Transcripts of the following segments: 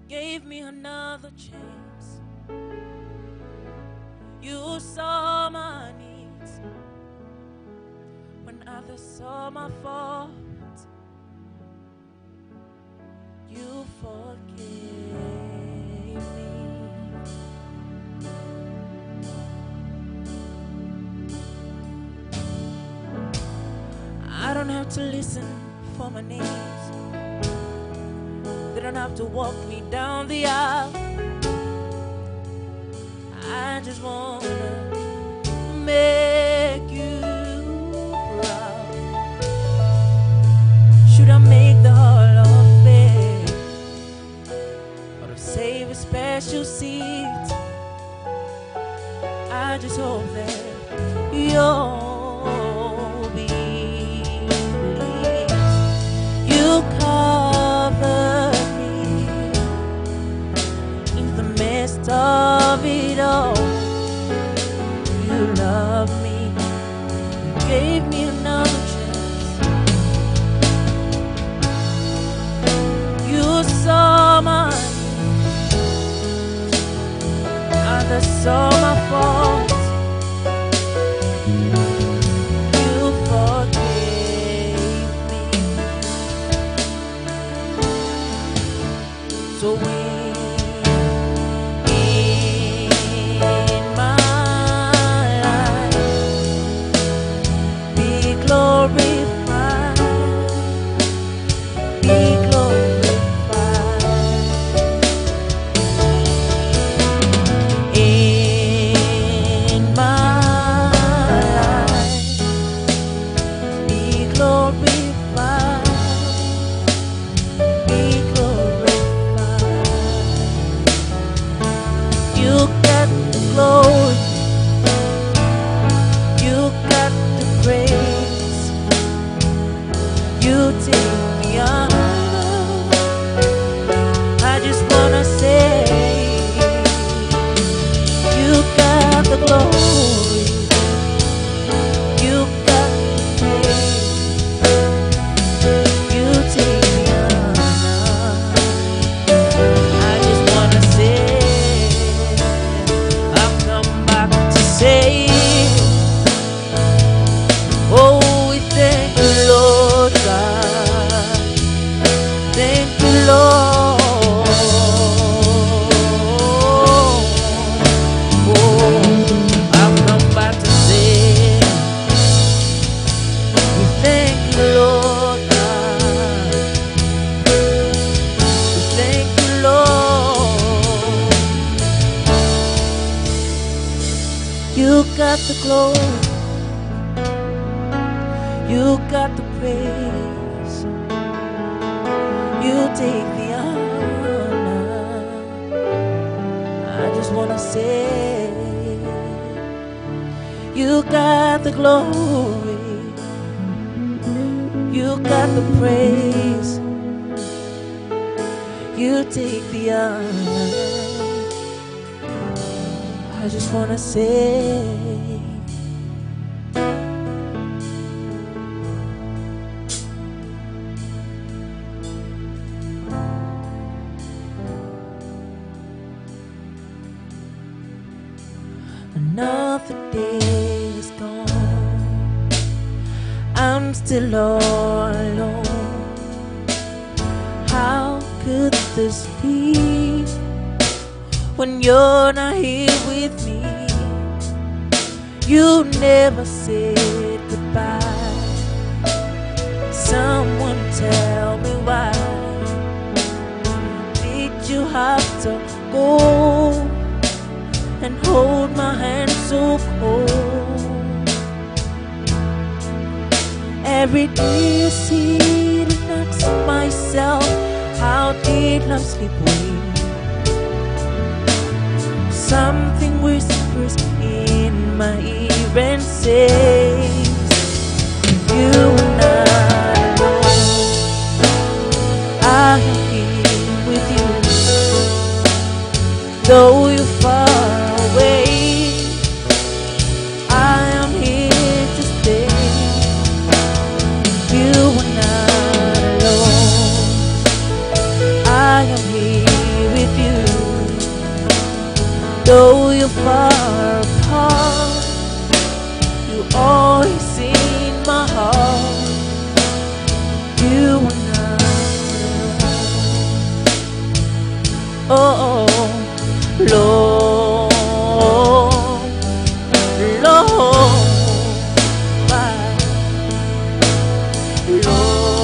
gave me another chance. You saw my needs when others saw my faults. You forgave me. I don't have to listen for my names. They don't have to walk me down the aisle. I just wanna make you proud. Should I make the Hall of Fame or to save a special seat? I just hope that you'll be pleased. You covered me in the midst of it all. You love me. You gave me another chance. You saw my needs. Others saw my faults. You forgave me. So in my life, be glorified, be glorified. In my life, be glorified, be glorified. You got the glory, you got the praise, you take the honor. I just wanna say, you got the glory, you got the praise, you take the honor. I just wanna say, I've come back to say, oh, we thank you, Lord God. Thank you, Lord. Oh, I've come back to say, we thank you, Lord God. We thank you, Lord. You got the glory, you got the praise, you take the honor. I just wanna say, you got the glory, you got the praise, you take the honor. I just wanna say, another day is gone, I'm still all alone. How could this be when you're not here with me? You never said goodbye. Someone tell me why did you have to go and hold my hand so cold? Every day I sit and ask myself, how did love slip away? Something whispers in my ear and says, you are not alone. I am here with you. Though you're far away, I am here to stay. You are not alone. I am here with Though you're far apart, you always in my heart. You are not alone. Oh, Lord, Lord, why, Lord.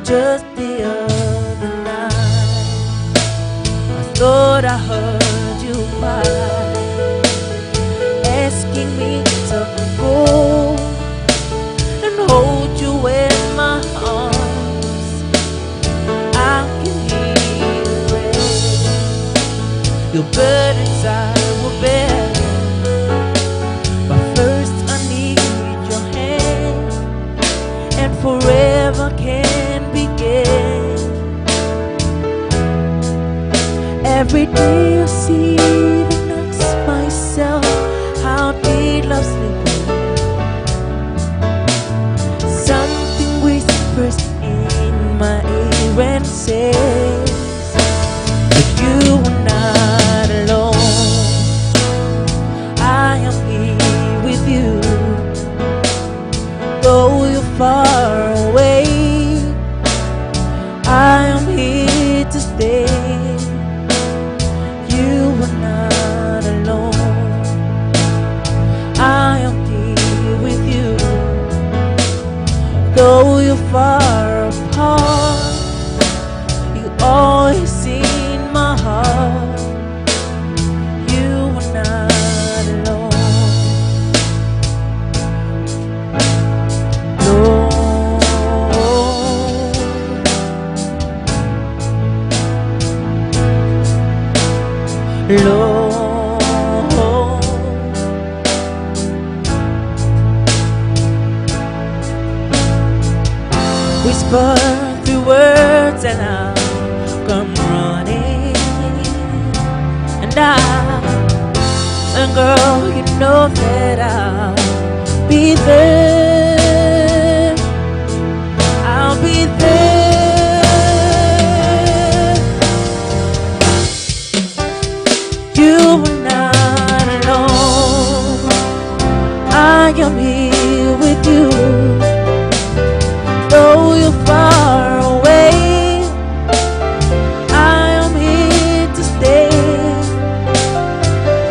Just the other night, I thought I heard you cry, asking me to go and hold you in my arms. I can hear you rain, your burdens I will bear, but first I need your hand, and forever can begin. Every day I see and ask myself, how did love slip away? Something whispers in my ear and says that you are not alone. I am here with you, though you're far away. I am here to stay. You are not alone. I am here with you, though you're far apart. You always in my heart. You are not alone. Lord, whisper through words and I'll come running, and girl, you know that I'll be there. I'll be there. You are not alone. I am here with you, though you're far away. I am here to stay.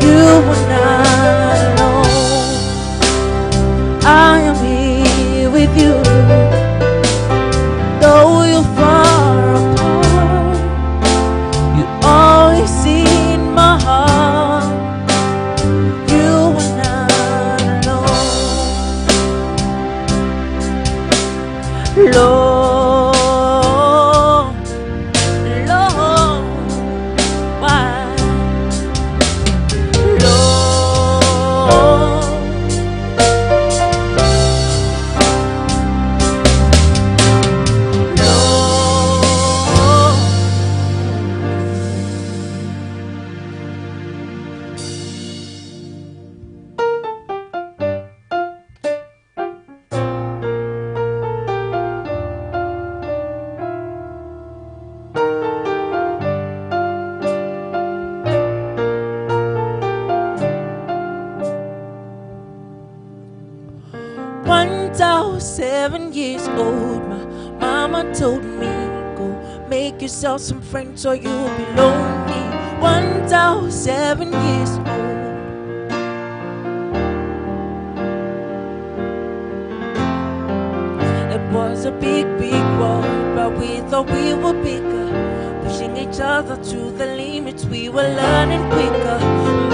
You are not alone. I am here with you, though you're far apart. You always in my heart. You are not alone. Lord, Lord, why, Lord, Once I was 7 years old, my mama told me, go make yourself some friends or you'll be lonely. Once I was 7 years old. It was a big, big world, but we thought we were bigger, pushing each other to the limits. We were learning quicker.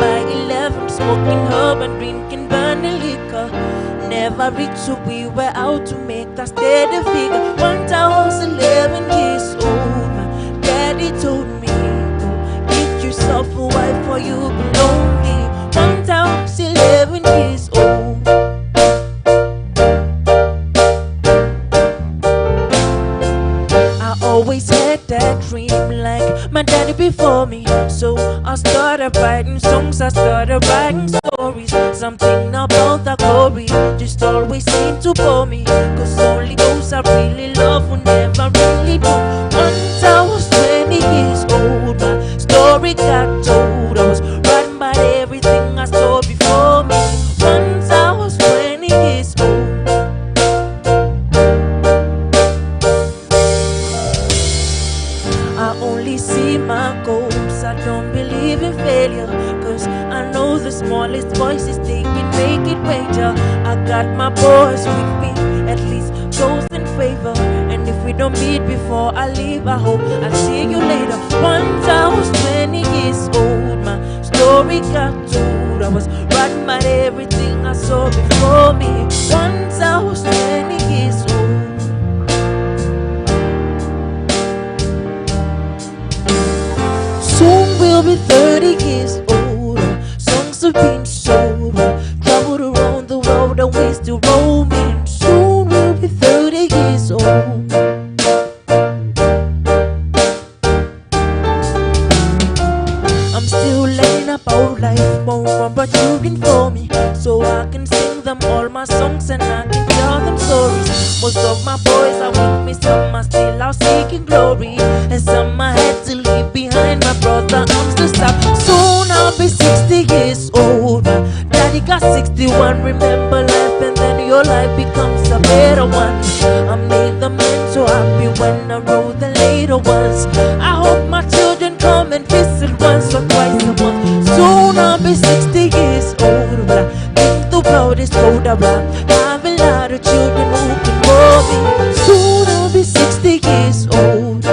By 11, smoking herb and drinking burning liquor. Never reached, so we were out to make a steady figure. Once I was 11 years old, my daddy told me, go get yourself a wife or you'll be lonely. Once I was 11 years old. I always had that dream like my daddy before me, so I started writing songs, I started writing stories. Something about the glory just always seemed to bore me, 'cause only those I really love will never really know. Once I failure. Cause I know the smallest voices, they can make it major. I got my boys with me, at least those in favor. And if we don't meet before I leave, I hope I'll see you later. Once I was 20 years old, my story got told. I was writing about everything I saw before me. Once I was 20 years old. Soon we'll be 30 years old. Songs have been sold. Traveled around the world and we still roaming. Soon we'll be 30 years old. I'm still laying about life, more but you can for me. So I can sing them all my songs and I can tell them stories. Most of my boys are with me, some are still out seeking glory. And some I had to leave behind, my brother I'm still stuck. Soon I'll be 60 years old. My daddy got 61, remember life and then your life becomes a better one. I made the man so happy when I wrote the later ones. I hope my children come and visit once or twice a month. Soon I'll be 60 years old, but I think the world is cold around. I have a lot of children who can grow me. Soon I'll be 60 years old.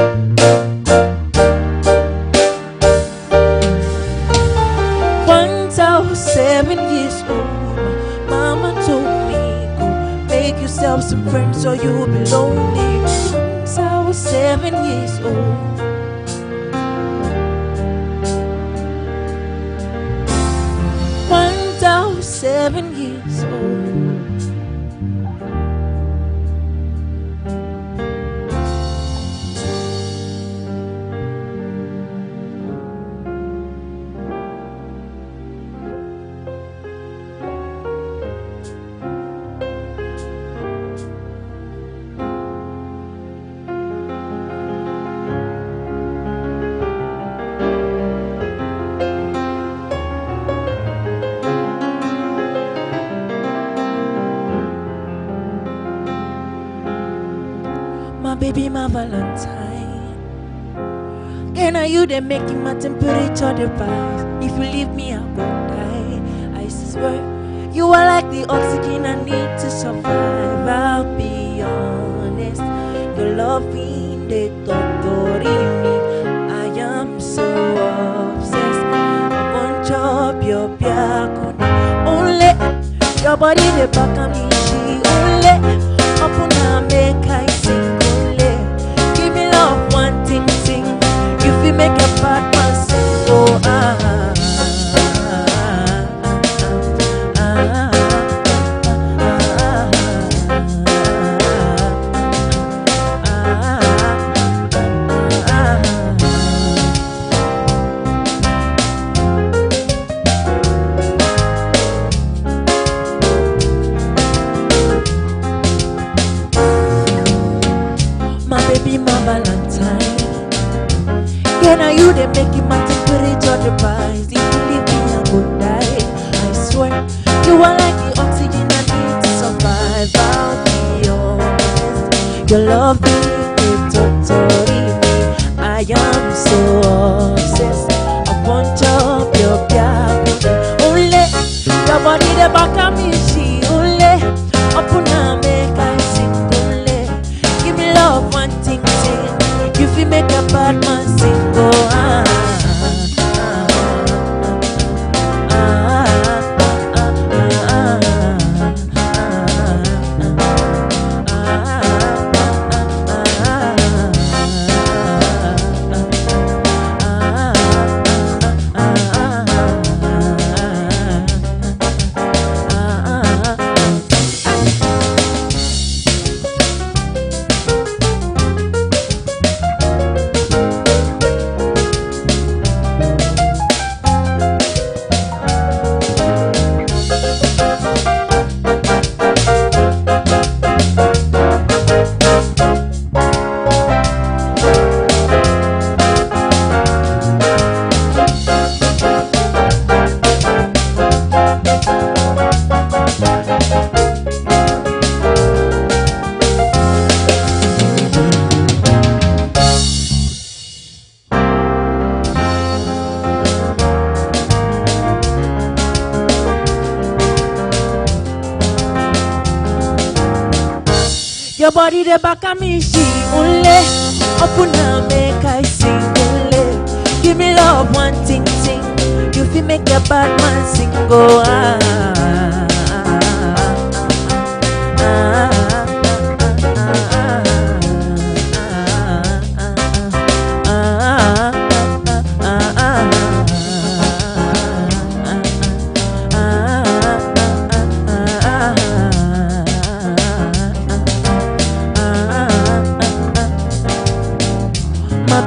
Once I was 7 years old, my mama told me, go make yourself some friends or you'll be lonely. Once I was 7 years old. Once I was 7 years old. My baby, my Valentine. Can I you they making my temperature rise? If you leave me, I won't die. I swear, you are like the oxygen I need to survive. I'll be honest, your loving the torturing me. I am so obsessed. I want your biakuni. Only your body the back of me. She only upon a make I sing. Give me love, one thing, sing. If you make a bad man sing, oh my baby, my Valentine. Can I you they making my temperature rise? If you leave me, I would die. I swear, you are like the oxygen I need to survive. I'll be honest, your love is totally me. I am so obsessed. I want your biakuni. Only your body the back of me. She only upon a make I sing. Only give me love, one thing, sing. If you make a bad man sing, go Your body the back of me, she only. Open up, make I sing only. Give me love, one ting ting. You feel make your bad man sing, go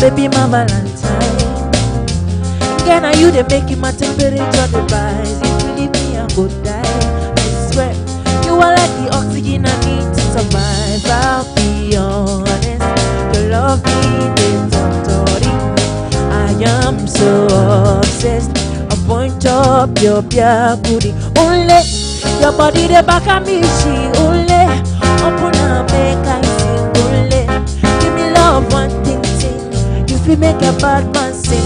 baby, my Valentine. Again, are you the making my temperature the rise? If you leave me, I go die. I swear, you are like the oxygen I need to survive. I'll be honest, your love is torturing me. I am so obsessed. I point up your bare booty. Only your body the back of me, she only. Open up, make I sing only. Give me love, one thing. We make a bad man sing.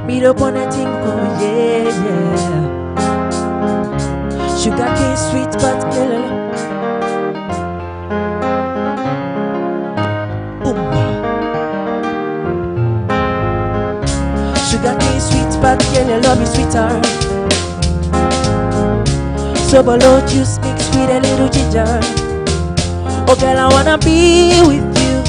Meet up on a tinko, yeah, yeah. Sugar cane sweet but killer. Sugar cane sweet but killer, love me sweetheart. So below juice mixed with a little ginger. Oh girl, I wanna be with you,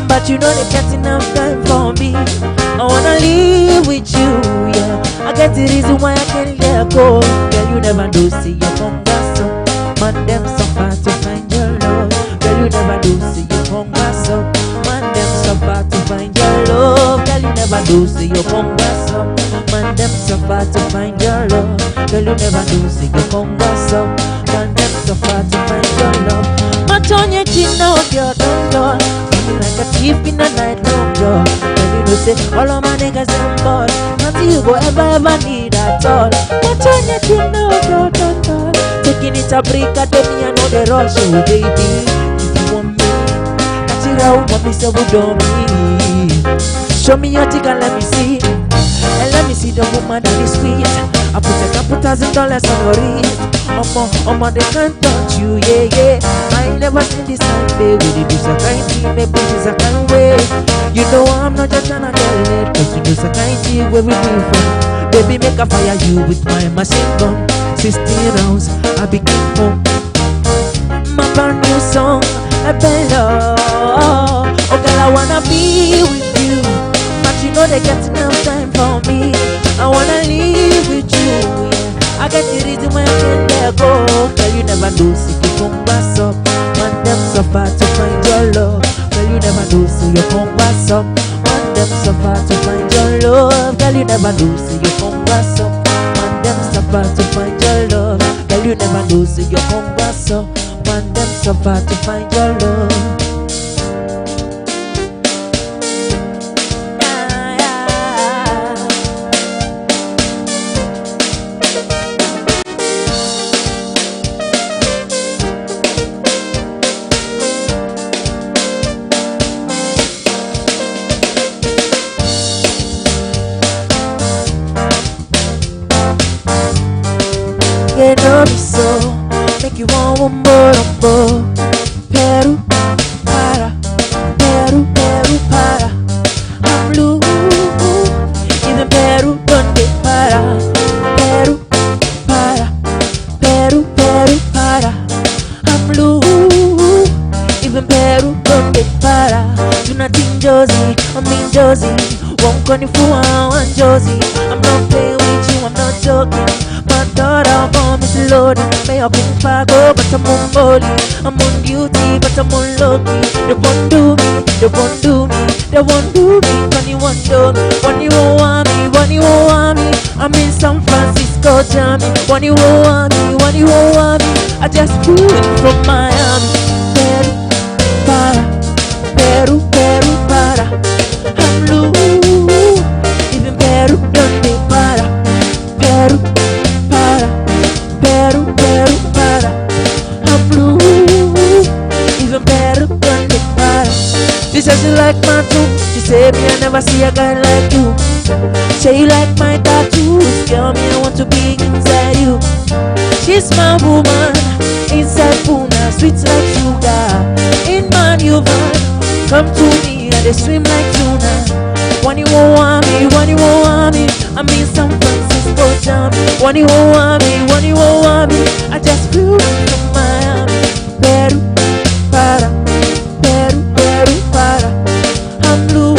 but you know they can't enough time for me. I wanna live with you, yeah. I get the reason why I can't let go. Girl, you never do see your hunger, so man them suffer to find your love. Girl, you never do see your hunger, so man them suffer to find your love. Girl, you never do see your hunger, so man them suffer to find your love. Girl, you never do see your hunger, so man them suffer to find your love. Match on your chin now, girl, don't go. Feeling like a thief in the night long job. Girl, you know say all of my niggas them ball. Nothing you go ever need at all. Match on your chin now, girl, don't go. Taking it a break, I tell me I know the rush, oh baby. If you want me, that's it out, want me so good on me. Show me your ticket, let me see. And let me see the woman that is sweet. I put $1,000 on your wrist. They can't touch you, yeah, yeah. I ain't never seen this kind, baby. They do some kind thing, baby, this a kind way. You know I'm not just tryna get laid, cause you do some kind thing where we live from. Baby, make a fire you with my machine gun. 16 rounds, I begin from my brand new song, a bella. Oh girl, I wanna be with you, but you know they get enough time for me. I wanna live with you, yeah. I get the reason why I can't let go. Girl, you never do see you come back up. Man, them suffer to find your love. Girl, you never do see you come back up. Man, them suffer to find your love. Girl, you never do see you come back up. Man, them suffer to find your love. Girl, you never do see you come back up. Man, them suffer to find your love. You know me so, make you want one more. Peru, para, Peru, Peru, para. I'm blue, even Peru, donde para. Peru, para, Peru, Peru, para. I'm blue, even Peru, donde para. Do nothing, Josie, I'm in Josie. Won't call you for one, Josie. I'm not playing with you, I'm not joking. Thought I'll bomb is loaded. May have been Pago, but I'm on body. I'm on duty, but I'm on lucky. They won't do me, they won't do me, they won't do me. When you want to, when you want me, when you want me. I'm in San Francisco, Jammy. When you want me, when you want me. I just flew in from Miami. Peru, para, Peru, Peru, para. I'm blue, even Peru, donde para. Peru, Peru, Peru, para. I'm blue, even Peru, donde para. She says she like my too. She said me I never see a guy like you. Say you like my tattoos. Girl, me I want to be inside you. She's my woman, inside Puna, sweet like sugar. In man you van, come to me and they swim like tuna. When you won't want me, when you won't want me, I'm in San Francisco jam. When you won't want me, when you won't want me, I just flew from Miami. Peru, para, Peru, Peru, para. I'm blue,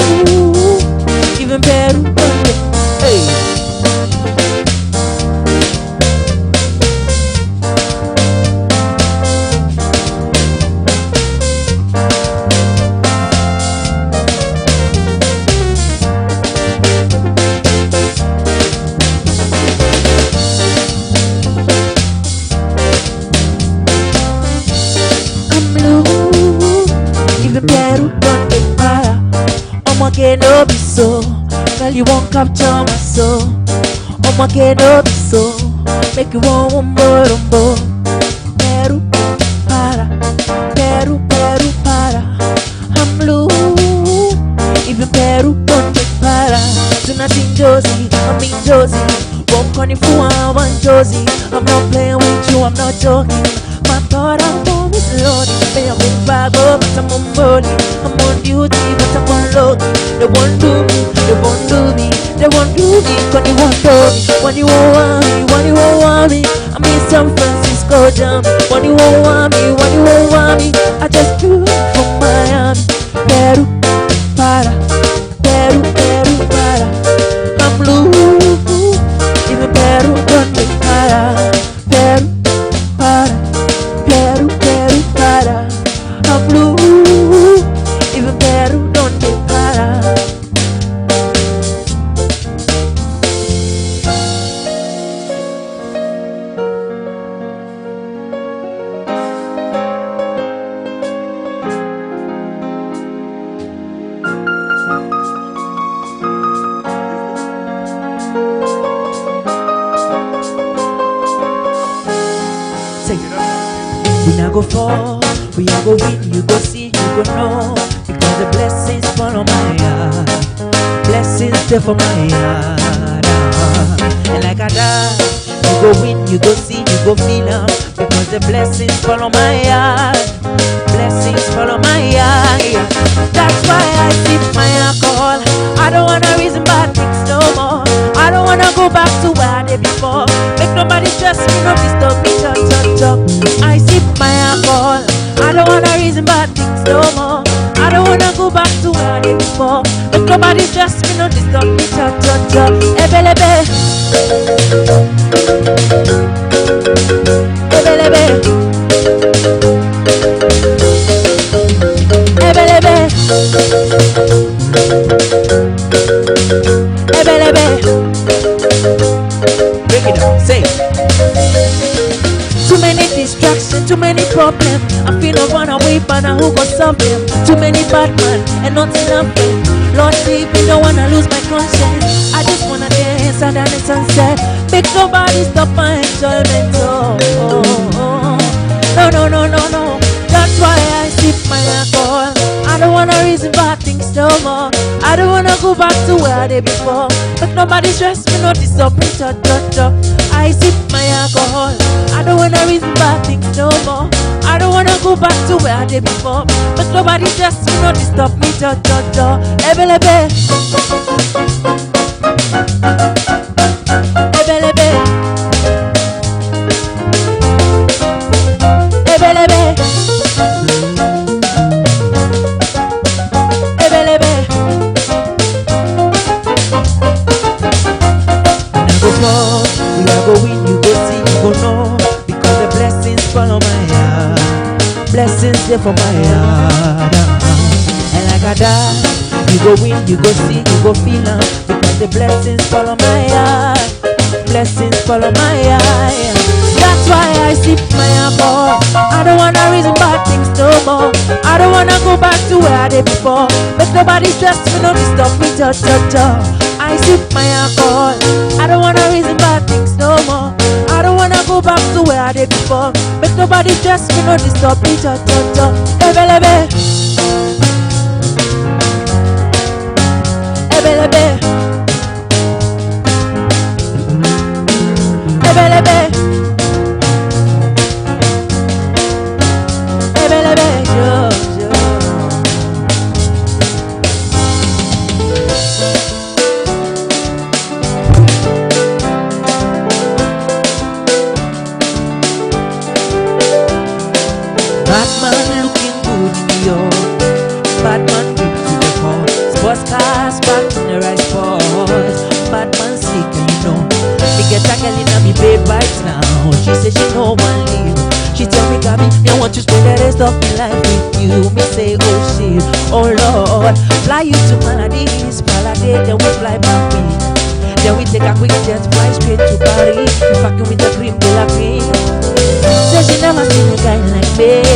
even Peru, hey. Okay, no be so. Girl, you won't capture my soul. Oh, okay, no be so. Make you want one more, Peru, para. Peru, Peru, para. I'm blue. Even Peru, don't take para. Do nothing, Josie. I'm in Josie. Walk on the floor, I want Josie. I'm not playing with you, I'm not joking. My thought I'm always loading. May I move back up, but I'm on body. I'm on duty, but I'm on load. They won't do me, they won't do me, they won't do me, cause they won't do me. When you won't want me, when you won't want me, I'm in San Francisco jam. When you won't want me, when you won't want me, I just flew from Miami. Peru, para, Peru, Peru, para. I'm blue, even Peru, don't be para. Peru, para, Peru, Peru, para. I'm blue, even Peru, don't be para. We not go fall, we not go win, you go see, you go know. Because the blessings follow my heart, blessings there for my heart. And like I die, you go win, you go see, you go feel them. Because the blessings follow my heart, blessings follow my heart. That's why I sip my alcohol. I don't wanna reason bad things no more. I don't wanna go back to where I did before. Make nobody stress me, no disturb me, talk. I sip my alcohol. I don't wanna reason bad things no more. I don't wanna go back to where I did before. Make nobody stress me, no disturb me, talk. Ebelebe, ebelebe, ebelebe, ebelebe. Break it down, say. Too many distractions, too many problems. I feel I run away, but now who gon' solve them? Too many bad men and nothing happen. Lord, sleep, me don't wanna lose my conscience. I just wanna dance under the sunset. Make nobody stop my enjoyment. No. That's why I sip my alcohol. I don't wanna reason bad things no more. I don't wanna go back to where I did before. But nobody stress me, no disturb me, I sip my alcohol. I don't wanna reason bad things no more. I don't wanna go back to where I did before. But nobody stress me, no disturb me, Ebelebe, ebelebe, ebelebe, ebelebe. We are go win, you go see, you go know. Because the blessings follow my heart, blessings there for my heart. And like I die, you go win, you go see, you go feel them. Because the blessings follow my heart, blessings follow my heart. That's why I sip my alcohol. I don't wanna reason bad things no more. I don't wanna go back to where I did before. Make nobody stress me, no disturb me, I sip my alcohol. I don't wanna reason bad things no more. I don't wanna go back to where I did before. Make nobody stress me, no disturb me, Ebelebe, ebelebe, now. She said she no one leave. She tell me, Gabby, I want to spend the rest of my life with you. Me say, oh shit, oh Lord, fly you to Maldives, Paladé, then we fly back in. Then we take a quick jet, fly straight to Paris. We fucking with the cream de la cream. Says she never seen a guy like me.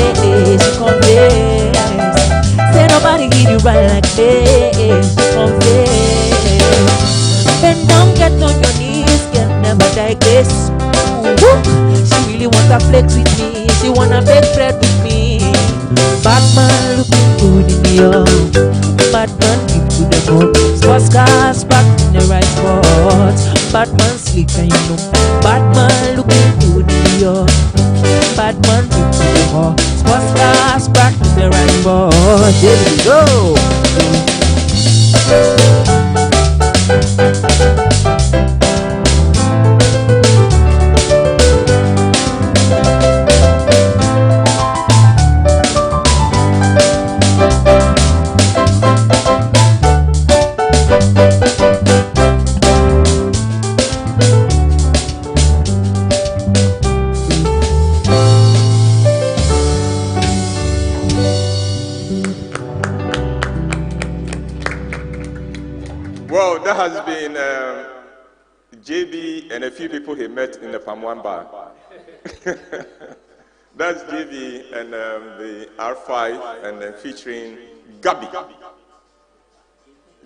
She confess. Say nobody hit you right like me. She confess. Bend down, get on your knees, can never digress. She really wanna flex with me. She wanna bake bread with me. Batman looking good in the off. Batman keep to the cup. Sports cars packed in the right spots. Batman slick and you know. Batman looking good in the off. Batman keep to the cup. Sports cars packed in the right spots. There we go. Well, that has been JB and a few people he met in the Palm One bar. That's JB and the R5 and then featuring Gabby.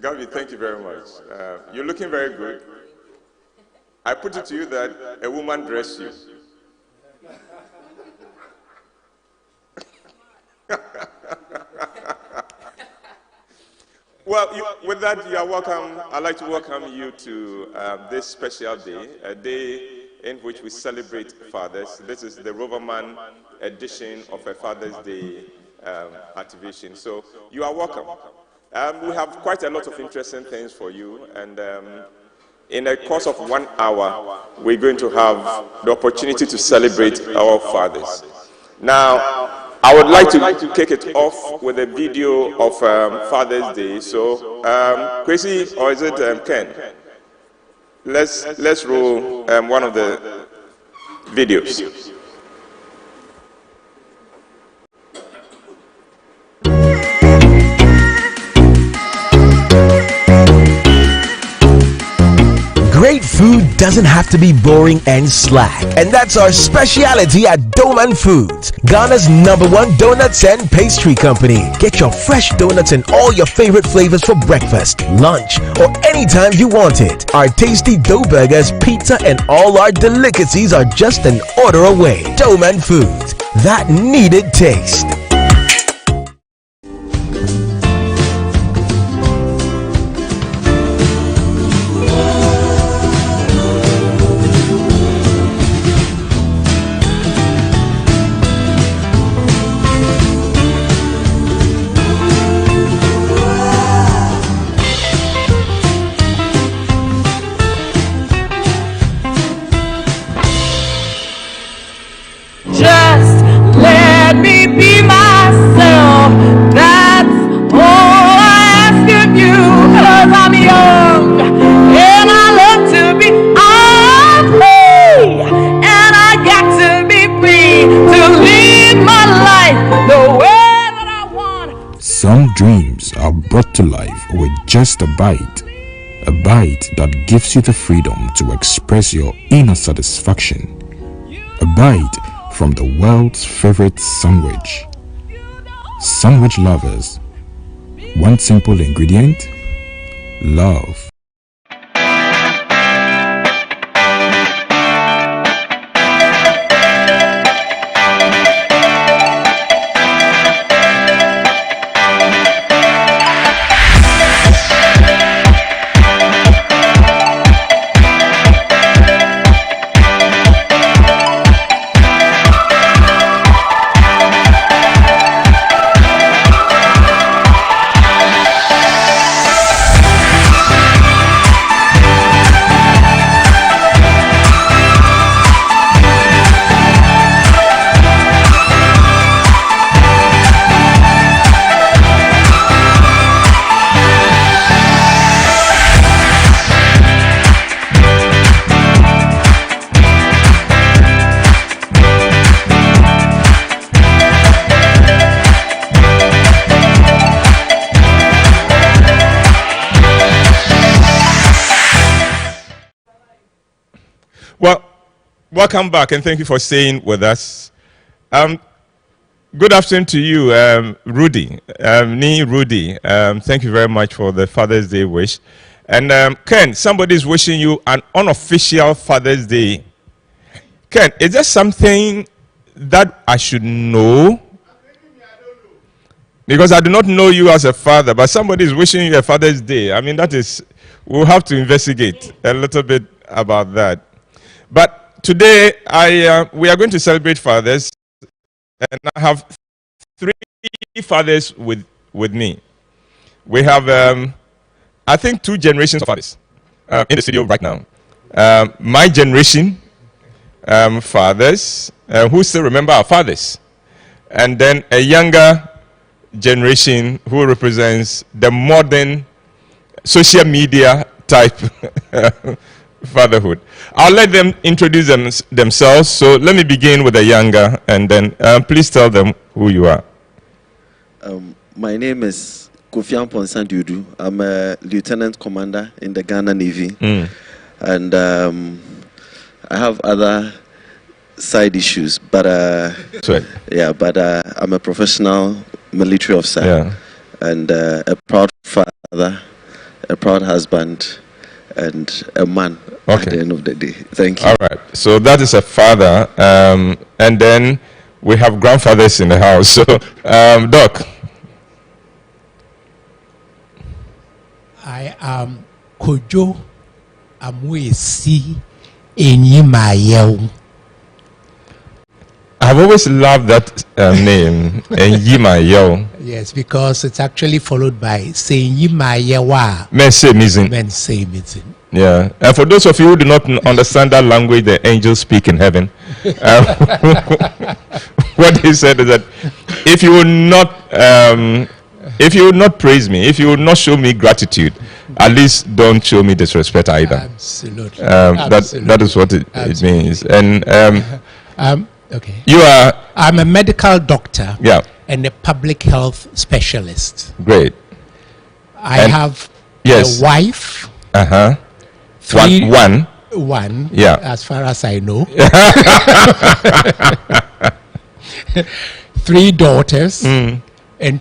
Gabby, thank you very much. You're looking very good. I put it to you that a woman dressed you. Well, with that, you are welcome. I'd like to welcome you to this special day, a day in which we celebrate fathers. This is the Roverman edition of a Father's Day activation. So you are welcome. We have quite a lot of interesting things for you, and in the course of 1 hour, we're going to have the opportunity to celebrate our fathers. Now, I would like to kick it off with a video of Father's Day. So, Kwesi, or is it Ken? Let's roll one of the videos. Great food doesn't have to be boring and slack, and that's our speciality at Doman Foods, Ghana's #1 donuts and pastry company. Get your fresh donuts and all your favorite flavors for breakfast, lunch, or anytime you want it. Our tasty dough burgers, pizza, and all our delicacies are just an order away. Doman Foods, that needed taste. Just let me be myself. That's all I ask of you. 'Cause I'm young and I love to be free, and I got to be free to live my life the way that I want. Some dreams are brought to life with just a bite that gives you the freedom to express your inner satisfaction. A bite from the world's favorite sandwich. Sandwich lovers, one simple ingredient: love. Welcome back, and thank you for staying with us. Good afternoon to you, Rudy. Rudy. Thank you very much for the Father's Day wish. And Ken, somebody is wishing you an unofficial Father's Day. Ken, is there something that I should know? Because I do not know you as a father, but somebody is wishing you a Father's Day. I mean, that is, we'll have to investigate a little bit about that. But today, we are going to celebrate fathers, and I have 3 fathers with me. We have, I think, 2 generations of fathers in the studio right now. My generation fathers, who still remember our fathers, and then a younger generation who represents the modern social media type fatherhood. I'll let them introduce themselves. So let me begin with the younger, and then please tell them who you are. My name is Kofi Amponsan-Dudu. I'm a lieutenant commander in the Ghana Navy, and I have other side issues, but yeah, but I'm a professional military officer, and a proud father, a proud husband, and a man at the end of the day. Thank you. All right. So that is a father, and then we have grandfathers in the house. So, Doc. I am Kojo Amwesi Enyimayeo. I've always loved that name, Enyimayeo. Yes, because it's actually followed by Senyimayewa. Mense. Yeah. And for those of you who do not understand that language the angels speak in heaven, what he said is that if you will not praise me, if you will not show me gratitude, at least don't show me disrespect either. Absolutely. That is what it means. And okay. I'm a medical doctor. Yeah. And a public health specialist. Great. I have a wife. One. Yeah. As far as I know. 3 daughters and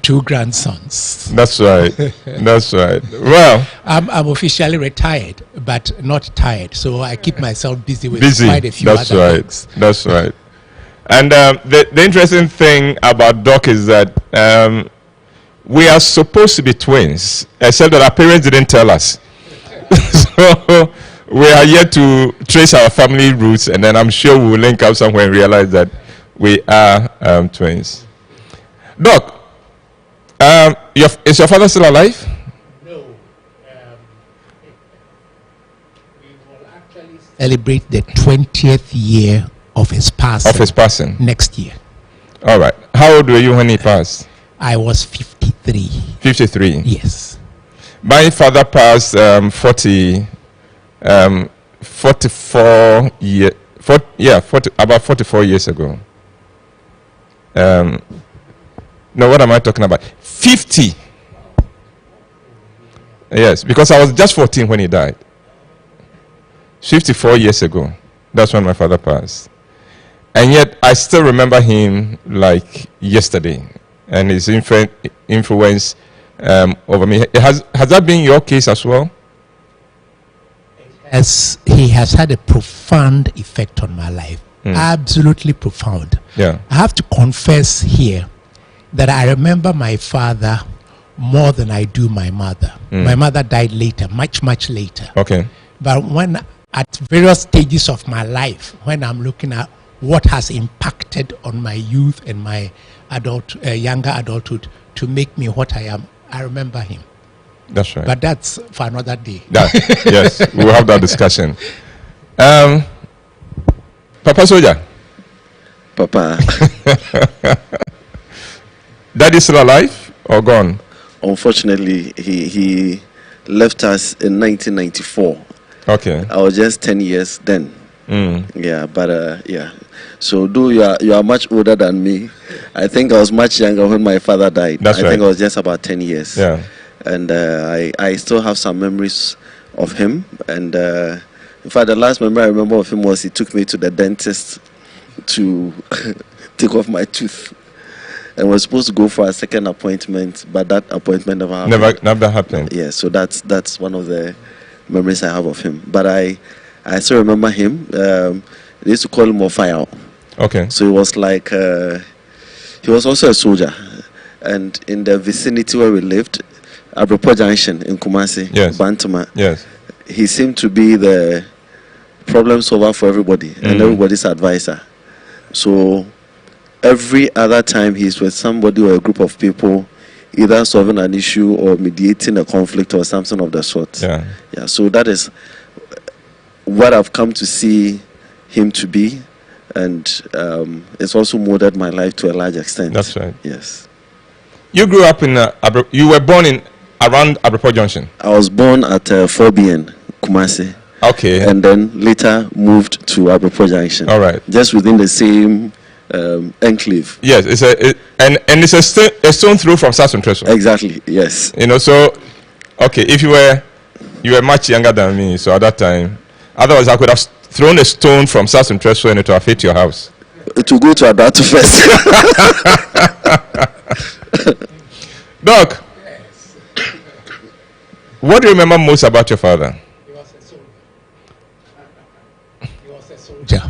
2 grandsons. That's right. That's right. Well, I'm officially retired, but not tired. So I keep myself busy with quite a few other things. That's right. And the interesting thing about Doc is that we are supposed to be twins, except that our parents didn't tell us. So we are yet to trace our family roots, and then I'm sure we will link up somewhere and realize that we are twins. Doc, is your father still alive? No. We will actually celebrate the 20th year of his passing. Next year. All right. How old were you when he passed? I was 53. 53? Yes. My father passed 44 years. About 44 years ago. No, what am I talking about? 50. Yes, because I was just 14 when he died. 54 years ago. That's when my father passed. And yet, I still remember him like yesterday, and his influence over me. Has that been your case as well? As he has had a profound effect on my life, absolutely profound. Yeah. I have to confess here that I remember my father more than I do my mother. My mother died later, much later. Okay. But when at various stages of my life, when I'm looking at what has impacted on my youth and my younger adulthood to make me what I am, I remember him. That's right. But that's for another day. Yes, we'll have that discussion. Papa Soja. Papa. Daddy still alive or gone? Unfortunately, he left us in 1994. Okay. I was just 10 years then. Yeah, but yeah. So though you are much older than me, I think I was much younger when my father died. That's right. I think I was just about 10 years. Yeah. And I still have some memories of him, and In fact, the last memory I remember of him was he took me to the dentist to take off my tooth. And we're supposed to go for a second appointment, but that appointment never happened. Never happened. Yeah, so that's one of the memories I have of him. But I still remember him. They used to call him Ofayao. Okay. So he was like, he was also a soldier. And in the vicinity where we lived, Abrapo Junction in Kumasi, yes. Bantama, yes. he seemed to be the problem solver for everybody and everybody's advisor. So every other time he's with somebody or a group of people, either solving an issue or mediating a conflict or something of the sort. Yeah. Yeah. So that is what I've come to see him to be, and it's also molded my life to a large extent. That's right. Yes. You grew up in you were born in around Abrapo Junction. I was born at 4BN, Kumasi. Okay. And then later moved to Abrapo Junction. All right. Just within the same enclave. Yes, it's it's a stone throw from Sasun Treso. Exactly. Yes. You know, so okay, if you were much younger than me, so at that time, otherwise I could have thrown a stone from Sasun Treso and it would have hit your house. To go to Adatu first. Doc, yes. What do you remember most about your father? He was a soldier.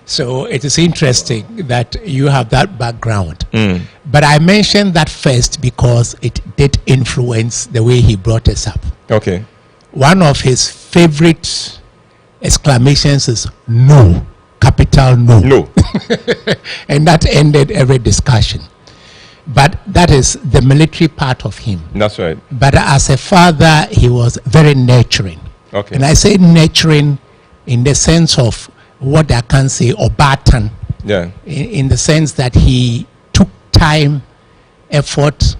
So it is interesting that you have that background. But I mentioned that first because it did influence the way he brought us up. Okay. One of his favorite exclamations is no, capital no. No. And that ended every discussion. But that is the military part of him. That's right. But as a father, he was very nurturing. Okay. And I say nurturing in the sense of what I can say, obatan. Yeah. In the sense that he took time, effort,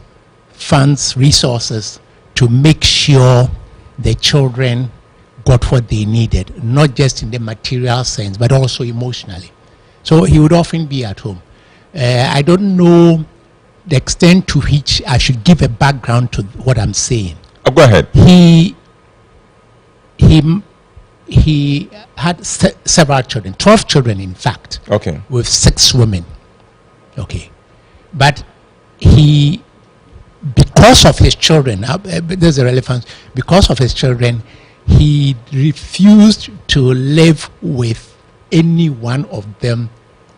funds, resources to make sure the children got what they needed, not just in the material sense, but also emotionally. So he would often be at home. I don't know the extent to which I should give a background to what I'm saying. Oh, go ahead. He had several children, 12 children in fact. Okay. With 6 women. Okay. But he, because of his children, there's a relevance, because of his children, he refused to live with any one of them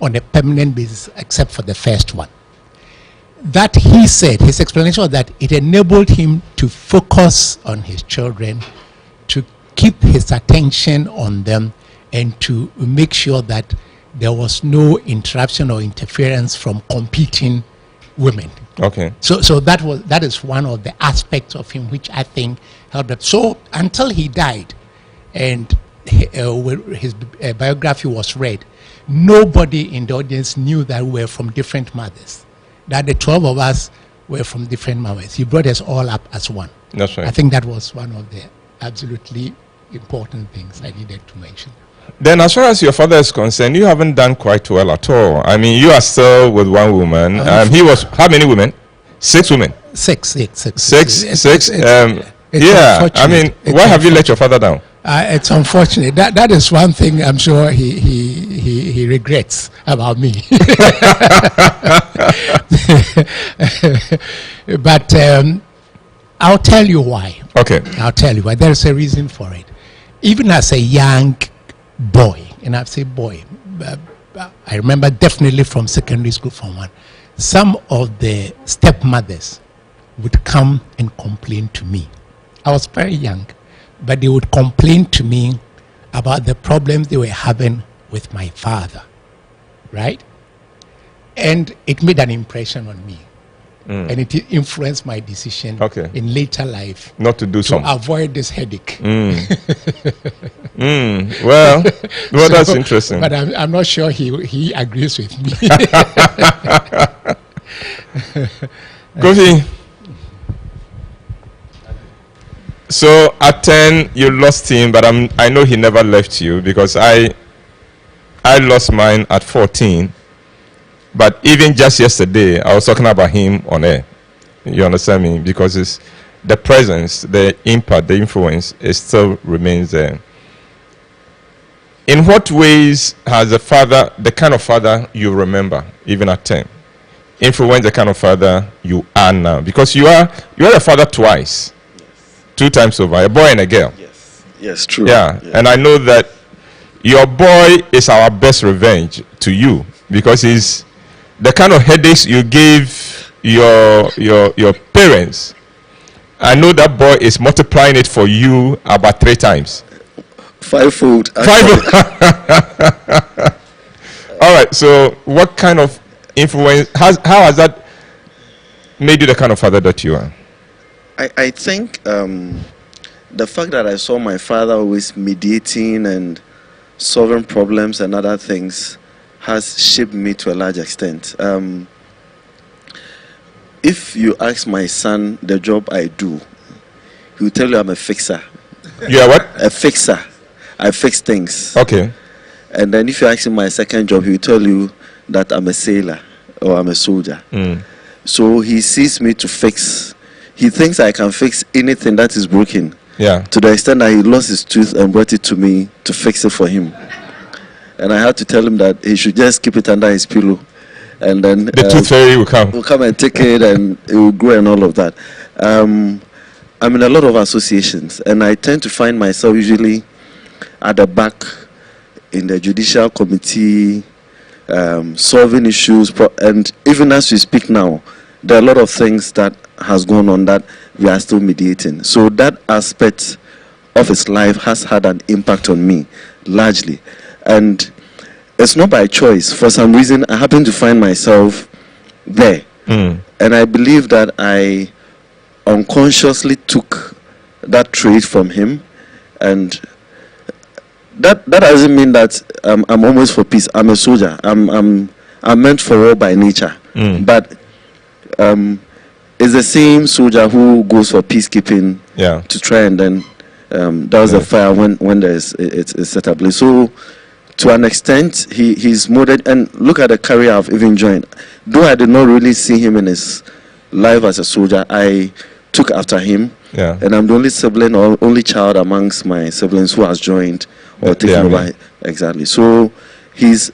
on a permanent basis except for the first one. That he said, his explanation was that it enabled him to focus on his children, to keep his attention on them, and to make sure that there was no interruption or interference from competing women. Okay. So that is one of the aspects of him which I think helped us. So until he died, and his biography was read, nobody in the audience knew that we were from different mothers. That the 12 of us were from different mothers. He brought us all up as one. That's right. I think that was one of the absolutely important things I needed to mention. Then as far as your father is concerned, you haven't done quite well at all. I mean, you are still with one woman. He was, how many women? 6 women? Six. Yeah, I mean, why have you let your father down? It's unfortunate. That is one thing I'm sure he regrets about me. But I'll tell you why. Okay. I'll tell you why. There's a reason for it. Even as a young boy, and I say boy, I remember definitely from secondary school, from one, some of the stepmothers would come and complain to me. I was very young, but they would complain to me about the problems they were having with my father, right? And it made an impression on me. And it influenced my decision in later life not to do something, avoid this headache. Well, that's interesting. But I'm not sure he agrees with me. Kofi, so at 10 you lost him, but I know he never left you, because I lost mine at 14. But even just yesterday, I was talking about him on air. You understand me? Because it's the presence, the impact, the influence, it still remains there. In what ways has the kind of father you remember, even at 10, influenced the kind of father you are now? Because you are a father twice, yes. 2 times over, a boy and a girl. Yes, true. Yeah, and I know that your boy is our best revenge to you, because he's the kind of headaches you gave your parents. I know that boy is multiplying it for you about 3 times. 5-fold. 5-fold. All right. So, what kind of influence? How has that made you the kind of father that you are? I think the fact that I saw my father always mediating and solving problems and other things has shaped me to a large extent. If you ask my son the job I do, he will tell you I'm a fixer. You are what? A fixer. I fix things. Okay. And then if you ask him my second job, he will tell you that I'm a sailor or I'm a soldier. So he sees me to fix. He thinks I can fix anything that is broken. Yeah. To the extent that he lost his tooth and brought it to me to fix it for him. And I had to tell him that he should just keep it under his pillow. And then the tooth fairy will come. Will come and take it, and it will grow and all of that. I'm in a lot of associations, and I tend to find myself usually at the back in the judicial committee, solving issues. And even as we speak now, there are a lot of things that has gone on that we are still mediating. So that aspect of his life has had an impact on me, largely. And it's not by choice. For some reason, I happen to find myself there. And I believe that I unconsciously took that trait from him. And that doesn't mean that I'm always for peace. I'm a soldier. I'm meant for war by nature. But it's the same soldier who goes for peacekeeping to try and then douse the fire when it's set ablaze. So to an extent, he's molded. And look at the career I've even joined. Though I did not really see him in his life as a soldier, I took after him. And I'm the only sibling or only child amongst my siblings who has joined or taken over. Exactly. So he's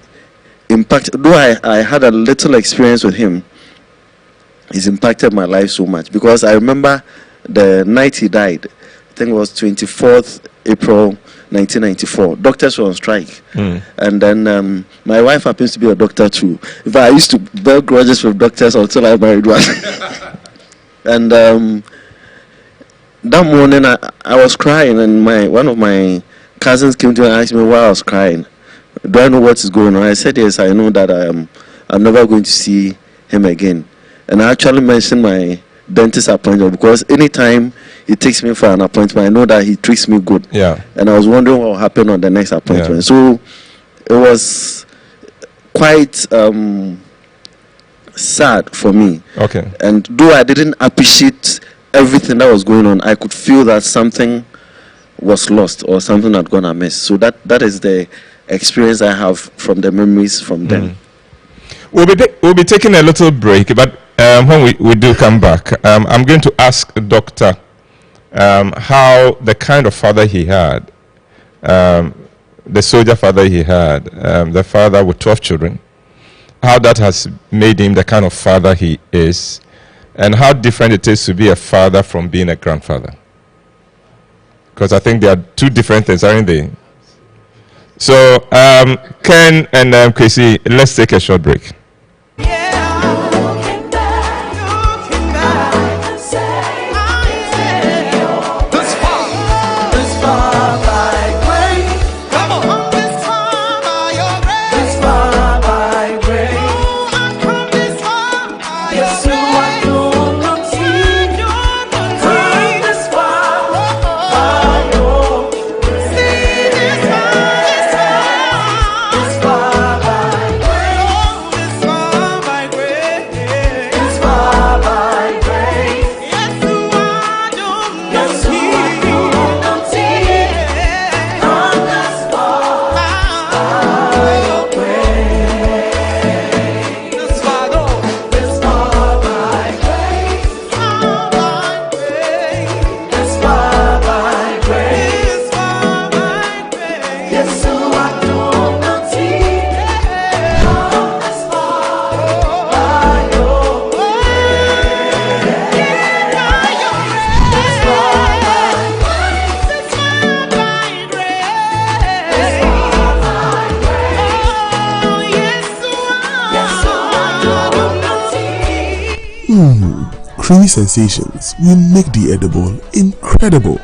impacted. Though I had a little experience with him, he's impacted my life so much. Because I remember the night he died, I think it was 24th April 1994. Doctors were on strike. And then my wife happens to be a doctor too. In fact, I used to bear grudges with doctors until I married one. And that morning I was crying, and one of my cousins came to me and asked me why I was crying. Do I know what is going on? I said, yes, I know that I'm never going to see him again. And I actually mentioned my dentist appointment, because anytime he takes me for an appointment, I know that he treats me good. And I was wondering what will happen on the next appointment. So it was quite sad for me. And though I didn't appreciate everything that was going on, I could feel that something was lost or something had gone amiss. So that is the experience I have from the memories from then. We'll be taking a little break, but when we do come back, I'm going to ask Doctor how the kind of father he had, the soldier father he had, the father with 12 children, how that has made him the kind of father he is, and how different it is to be a father from being a grandfather. Because I think they are 2 different things, aren't they? So, Ken and Casey, let's take a short break. Creamy sensations will make the edible incredible.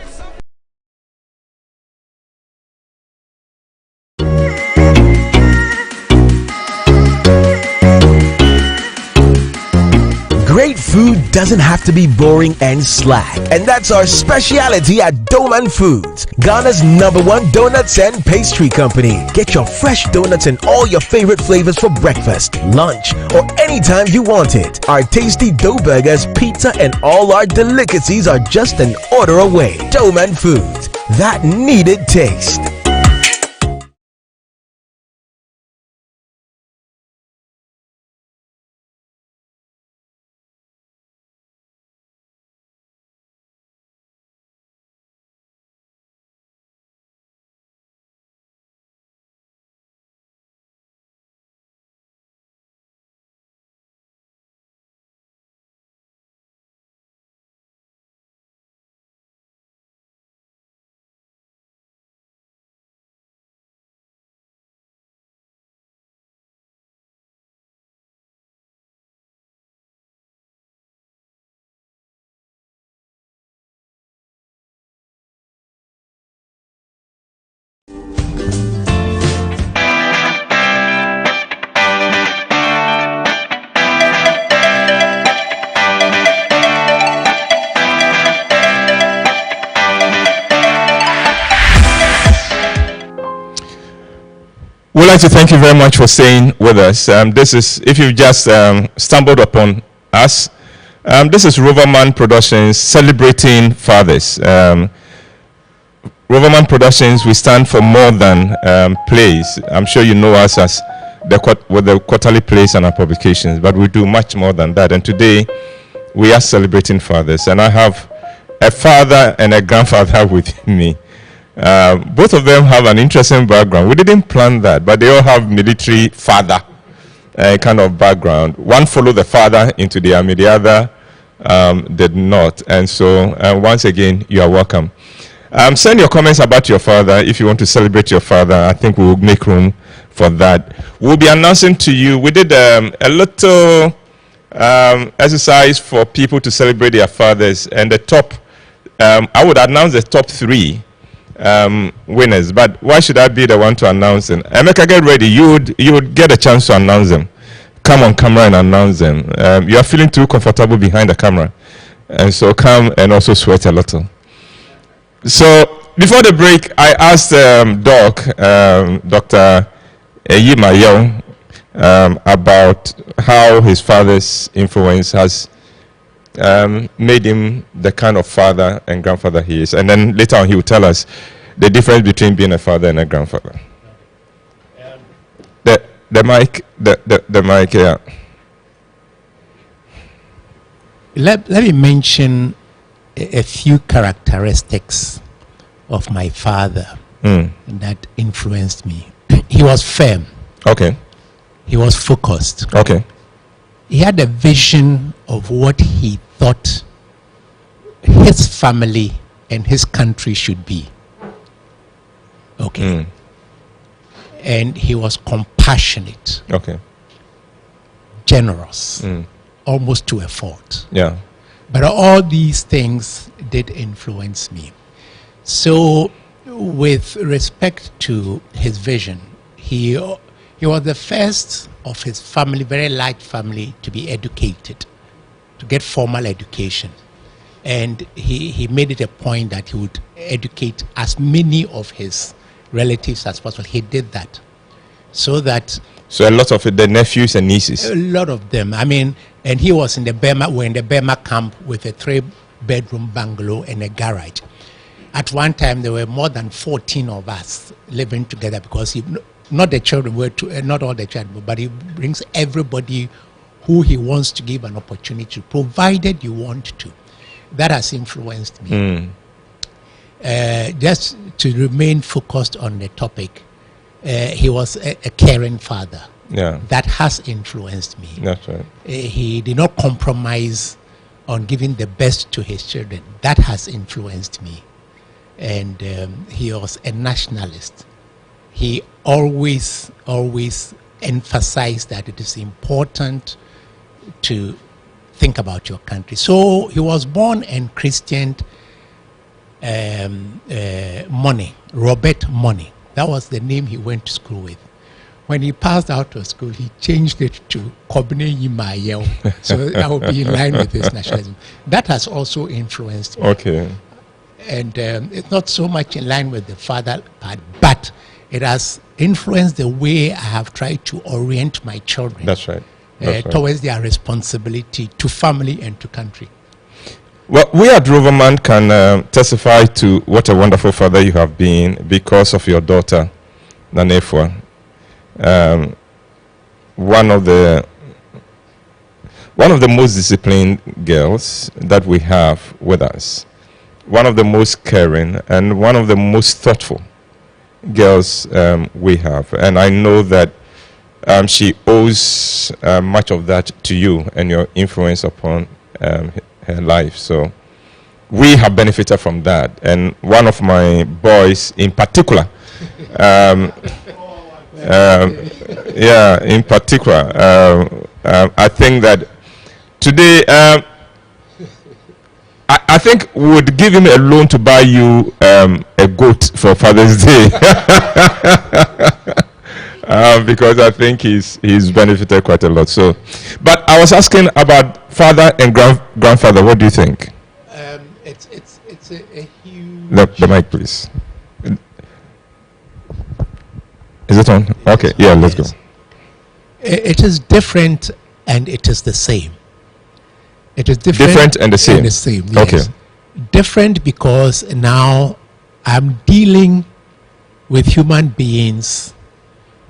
Great food doesn't have to be boring and slack. And that's our speciality at Roverman Foods, Ghana's #1 donuts and pastry company. Get your fresh donuts and all your favorite flavors for breakfast, lunch, or anytime you want it. Our tasty dough burgers, pizza, and all our delicacies are just an order away. Roverman Foods, that needed taste. We'd like to thank you very much for staying with us. This is, if you've just stumbled upon us, this is Roverman Productions celebrating fathers. Roverman Productions, we stand for more than plays. I'm sure you know us as with the quarterly plays and our publications, but we do much more than that. And today, we are celebrating fathers. And I have a father and a grandfather with me. Both of them have an interesting background. We didn't plan that, but they all have military father kind of background. One followed the father into the army, the other did not. And so, once again, you are welcome. Send your comments about your father if you want to celebrate your father. I think we will make room for that. We'll be announcing to you, we did a little exercise for people to celebrate their fathers, and the top, I would announce the top 3 winners, but why should I be the one to announce them? Emeka, get ready. You would get a chance to announce them. Come on camera and announce them. You are feeling too comfortable behind the camera, and so come and also sweat a little. So before the break, I asked Dr. Eyimayo about how his father's influence has made him the kind of father and grandfather he is, and then later on he will tell us the difference between being a father and a grandfather. The mic, yeah. Let me mention a few characteristics of my father that influenced me. He was firm. Okay. He was focused. Okay. He had a vision of what he thought his family and his country should be. Okay. And he was compassionate. Okay. Generous. Almost to a fault. Yeah. But all these things did influence me. So, with respect to his vision, he was the first of his family, very large family, to be educated, to get formal education. And he made it a point that he would educate as many of his relatives as possible. He did that. So a lot of the nephews and nieces? A lot of them. I mean, and he was in the Burma, we're in the Burma camp with a 3-bedroom bungalow and a garage. At one time, there were more than 14 of us living together because not the children were not all the children, but he brings everybody who he wants to give an opportunity to, provided you want to. That has influenced me. Just to remain focused on the topic, he was a caring father. Yeah. That has influenced me. That's right. He did not compromise on giving the best to his children. That has influenced me. And he was a nationalist. He always emphasized that it is important to think about your country. So he was born and christened Money, Robert Money. That was the name he went to school with. When he passed out of school, he changed it to Kobne Yimayel. So that would be in line with his nationalism. That has also influenced me. Okay. And it's not so much in line with the father part, but it has influenced the way I have tried to orient my children. That's right. Towards their responsibility to family and to country. Well, we at Roverman can testify to what a wonderful father you have been because of your daughter, Nanefua. One of the most disciplined girls that we have with us, one of the most caring and one of the most thoughtful girls we have, and I know that she owes much of that to you and your influence upon her life. So we have benefited from that, and one of my boys in particular in particular, I think that today, I think we would give him a loan to buy you a goat for Father's Day. Because I think he's benefited quite a lot. So, but I was asking about father and grandfather. What do you think? It's a huge. The mic, please. Is it on? Okay, yeah, let's go. It is different and it is the same. It is different and the same. And the same, yes. Okay. Different because now I'm dealing with human beings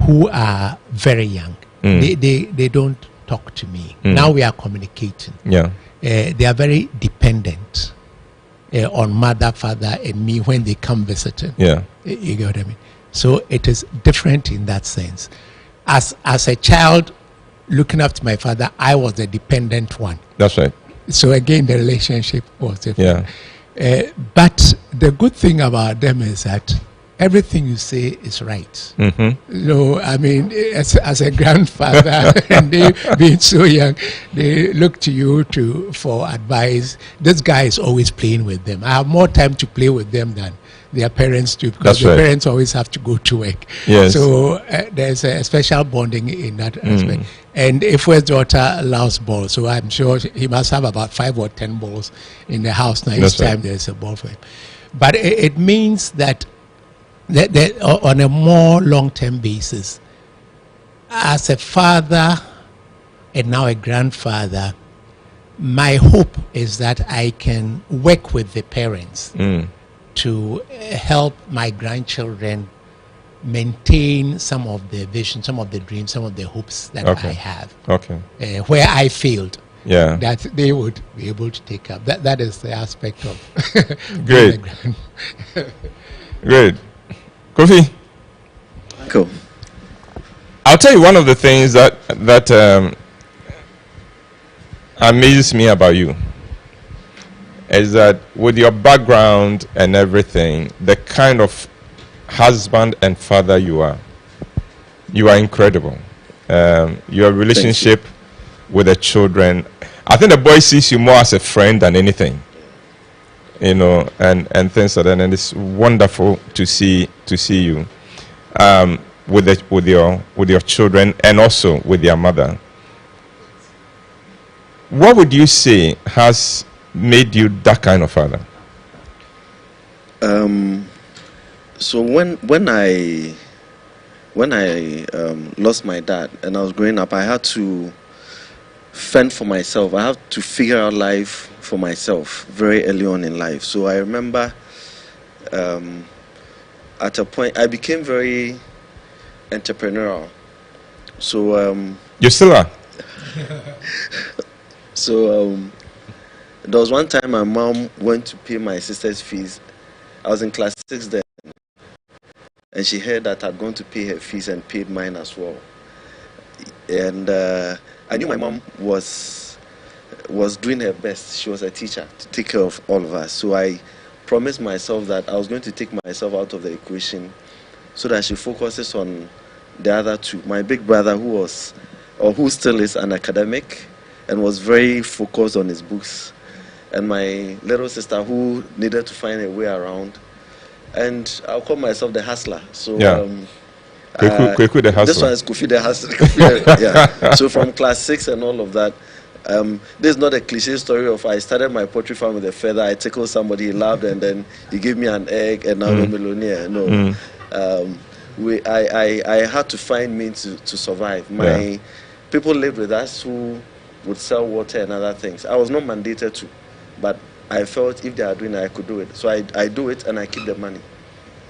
who are very young. They don't talk to me. Now we are communicating. Yeah. They are very dependent on mother, father, and me when they come visiting. Yeah. You get what I mean? So it is different in that sense. As a child, looking up to my father, I was the dependent one. That's right. So again, the relationship was different. Yeah. But the good thing about them is that everything you say is right. Mm-hmm. So, I mean, as a grandfather, and they being so young, they look to you for advice. This guy is always playing with them. I have more time to play with them than their parents do, because the parents always have to go to work. Yes. So there's a special bonding in that aspect. And Ifwe's daughter loves balls, so I'm sure he must have about 5 or 10 balls in the house now. Each time there's a ball for him. But it means that on a more long-term basis, as a father and now a grandfather, my hope is that I can work with the parents to help my grandchildren maintain some of the vision, some of the dreams, some of the hopes that I have. Okay. Where I failed. Yeah. That they would be able to take up. That is the aspect of Great. Great. Kofi. Cool. I'll tell you one of the things that amazes me about you is that with your background and everything, the kind of husband and father you are incredible. Your relationship with the children, I think the boy sees you more as a friend than anything, you know, and things like that. And it's wonderful to see you with your children and also with your mother. What would you say has made you that kind of father? So when I lost my dad and I was growing up, I had to fend for myself. I had to figure out life for myself very early on in life. So I remember at a point I became very entrepreneurial. So you still are. So there was one time my mom went to pay my sister's fees. I was in class 6 then, and she heard that I'd gone to pay her fees and paid mine as well. And I knew my mom was doing her best. She was a teacher to take care of all of us. So I promised myself that I was going to take myself out of the equation so that she focuses on the other two. My big brother, who still is an academic, and was very focused on his books. And my little sister who needed to find a way around. And I'll call myself the hustler. So Kweku the hustler. This one is Kofi the hustler. Yeah. So from class 6 and all of that, this is not a cliche story of I started my poultry farm with a feather, I tickled somebody, he laughed, and then he gave me an egg, and now I'm a millionaire. No. I had to find means to survive. My people lived with us who would sell water and other things. I was not mandated to, but I felt if they are doing it, I could do it. So I do it, and I keep the money.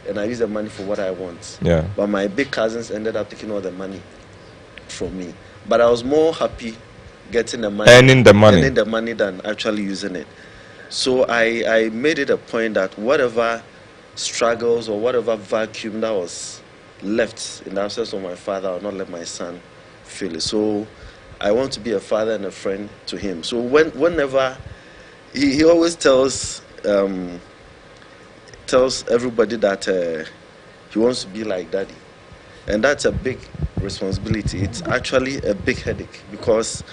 And I use the money for what I want. Yeah. But my big cousins ended up taking all the money from me. But I was more happy getting the money, earning the money than actually using it. So I made it a point that whatever struggles or whatever vacuum that was left in the absence of my father, I will not let my son feel it. So I want to be a father and a friend to him. So whenever he always tells everybody that he wants to be like daddy, and that's a big responsibility. It's actually a big headache because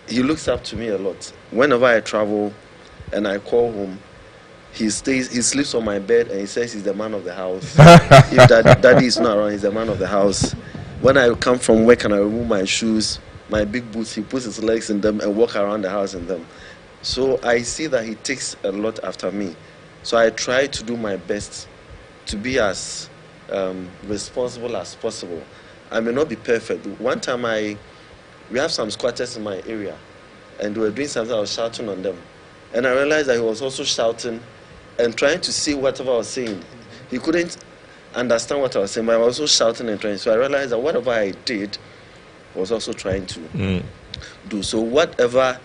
he looks up to me a lot. Whenever I travel and I call home, he sleeps on my bed and he says he's the man of the house. If daddy is not around, he's the man of the house. When I come from work and I remove my shoes, my big boots, he puts his legs in them and walk around the house in them. So I see that he takes a lot after me. So I try to do my best to be as responsible as possible. I may not be perfect. One time we have some squatters in my area, and they were doing something, I was shouting on them. And I realized that he was also shouting and trying to see whatever I was saying. He couldn't understand what I was saying, but I was also shouting and trying. So I realized that whatever I did was also trying to do. So whatever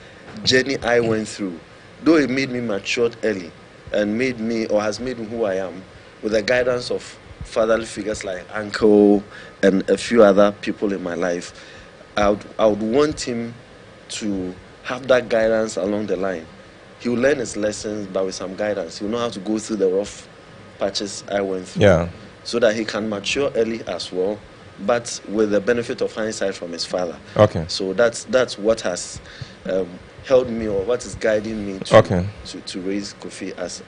journey I went through, though it made me matured early and made me, or has made me who I am, with the guidance of fatherly figures like Uncle and a few other people in my life, I would want him to have that guidance along the line. He will learn his lessons, but with some guidance. He will know how to go through the rough patches I went through, so that he can mature early as well, but with the benefit of hindsight from his father. Okay. So that's what has held me, or what is guiding me to raise Kofi as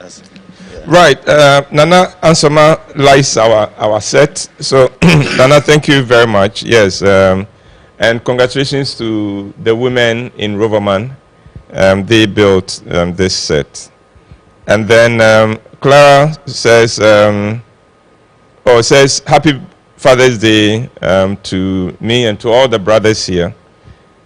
right. Nana Ansoma lies our set. So Nana, thank you very much. Yes, and congratulations to the women in Roverman. They built this set. And then Clara says, says Happy Father's Day to me and to all the brothers here.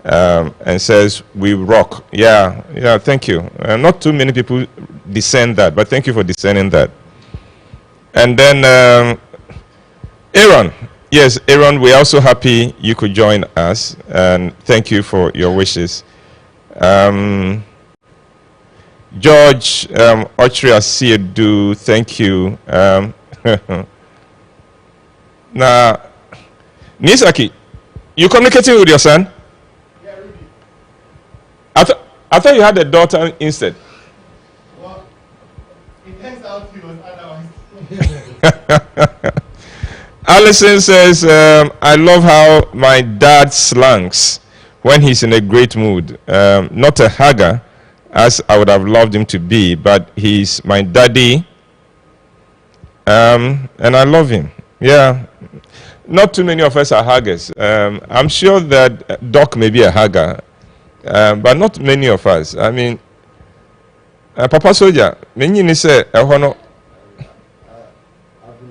And says we rock. Yeah, thank you. Not too many people discern that, but thank you for discerning that. And then Aaron, yes, Aaron, we're also happy you could join us, and thank you for your wishes. George Ochria Siedu, thank you. Now, Nisaki, you communicating with your son? I thought you had a daughter instead. Well, it turns out he was otherwise. Allison says, I love how my dad slangs when he's in a great mood. Not a hugger, as I would have loved him to be, but he's my daddy, and I love him. Yeah. Not too many of us are huggers. I'm sure that Doc may be a hugger. But not many of us. I mean, Papa Soldier, many say, I've been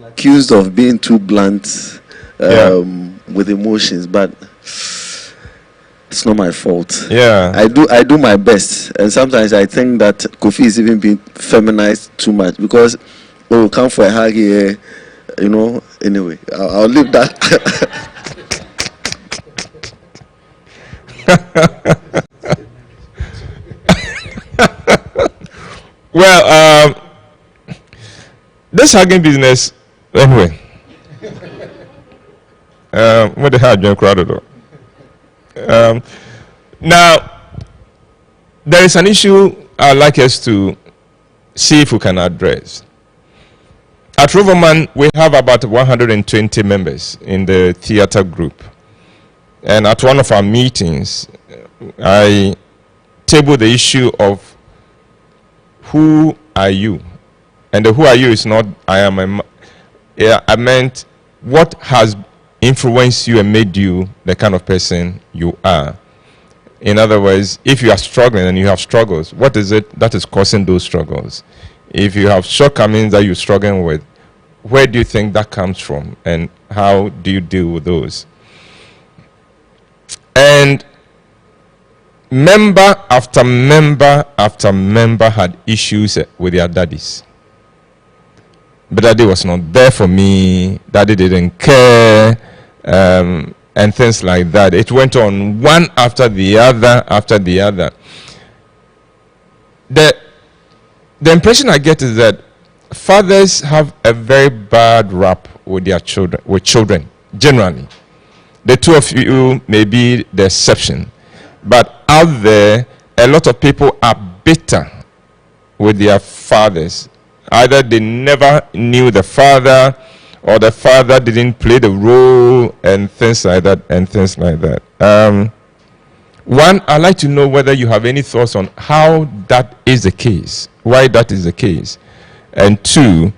accused of being too blunt with emotions, but it's not my fault. Yeah, I do my best, and sometimes I think that Kofi is even being feminized too much because come for a hug here, Anyway, I'll leave that. Well, this hugging business, anyway. What the hell, John Crowder? Now, there is an issue I'd like us to see if we can address. At Roverman, we have about 120 members in the theater group. And at one of our meetings, I table the issue of who are you, and the who are you is not I am a. Yeah, I meant what has influenced you and made you the kind of person you are. In other words, if you are struggling and you have struggles, what is it that is causing those struggles? If you have shortcomings that you're struggling with, where do you think that comes from, and how do you deal with those? And member after member after member had issues with their daddies. But daddy was not there for me, daddy didn't care, and things like that. It went on one after the other, after the other. The impression I get is that fathers have a very bad rap with their children, generally. The two of you may be the exception. But out there, a lot of people are bitter with their fathers. Either they never knew the father, or the father didn't play the role, and things like that, and things like that. One, I'd like to know whether you have any thoughts on how that is the case, why that is the case. And two,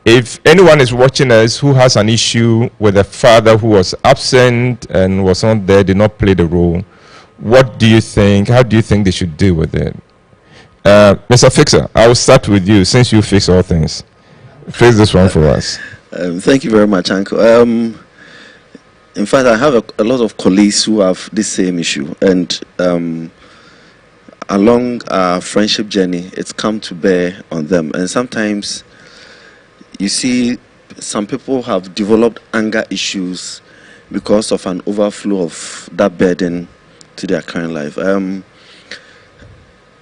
if anyone is watching us who has an issue with a father who was absent and was not there, did not play the role, what do you think, how do you think they should deal with it? Mr. Fixer, I will start with you since you fix all things. Fix this one for us. Thank you very much, Uncle. In fact, I have a lot of colleagues who have this same issue, and along our friendship journey, it's come to bear on them. And sometimes you see some people have developed anger issues because of an overflow of that burden to their current life.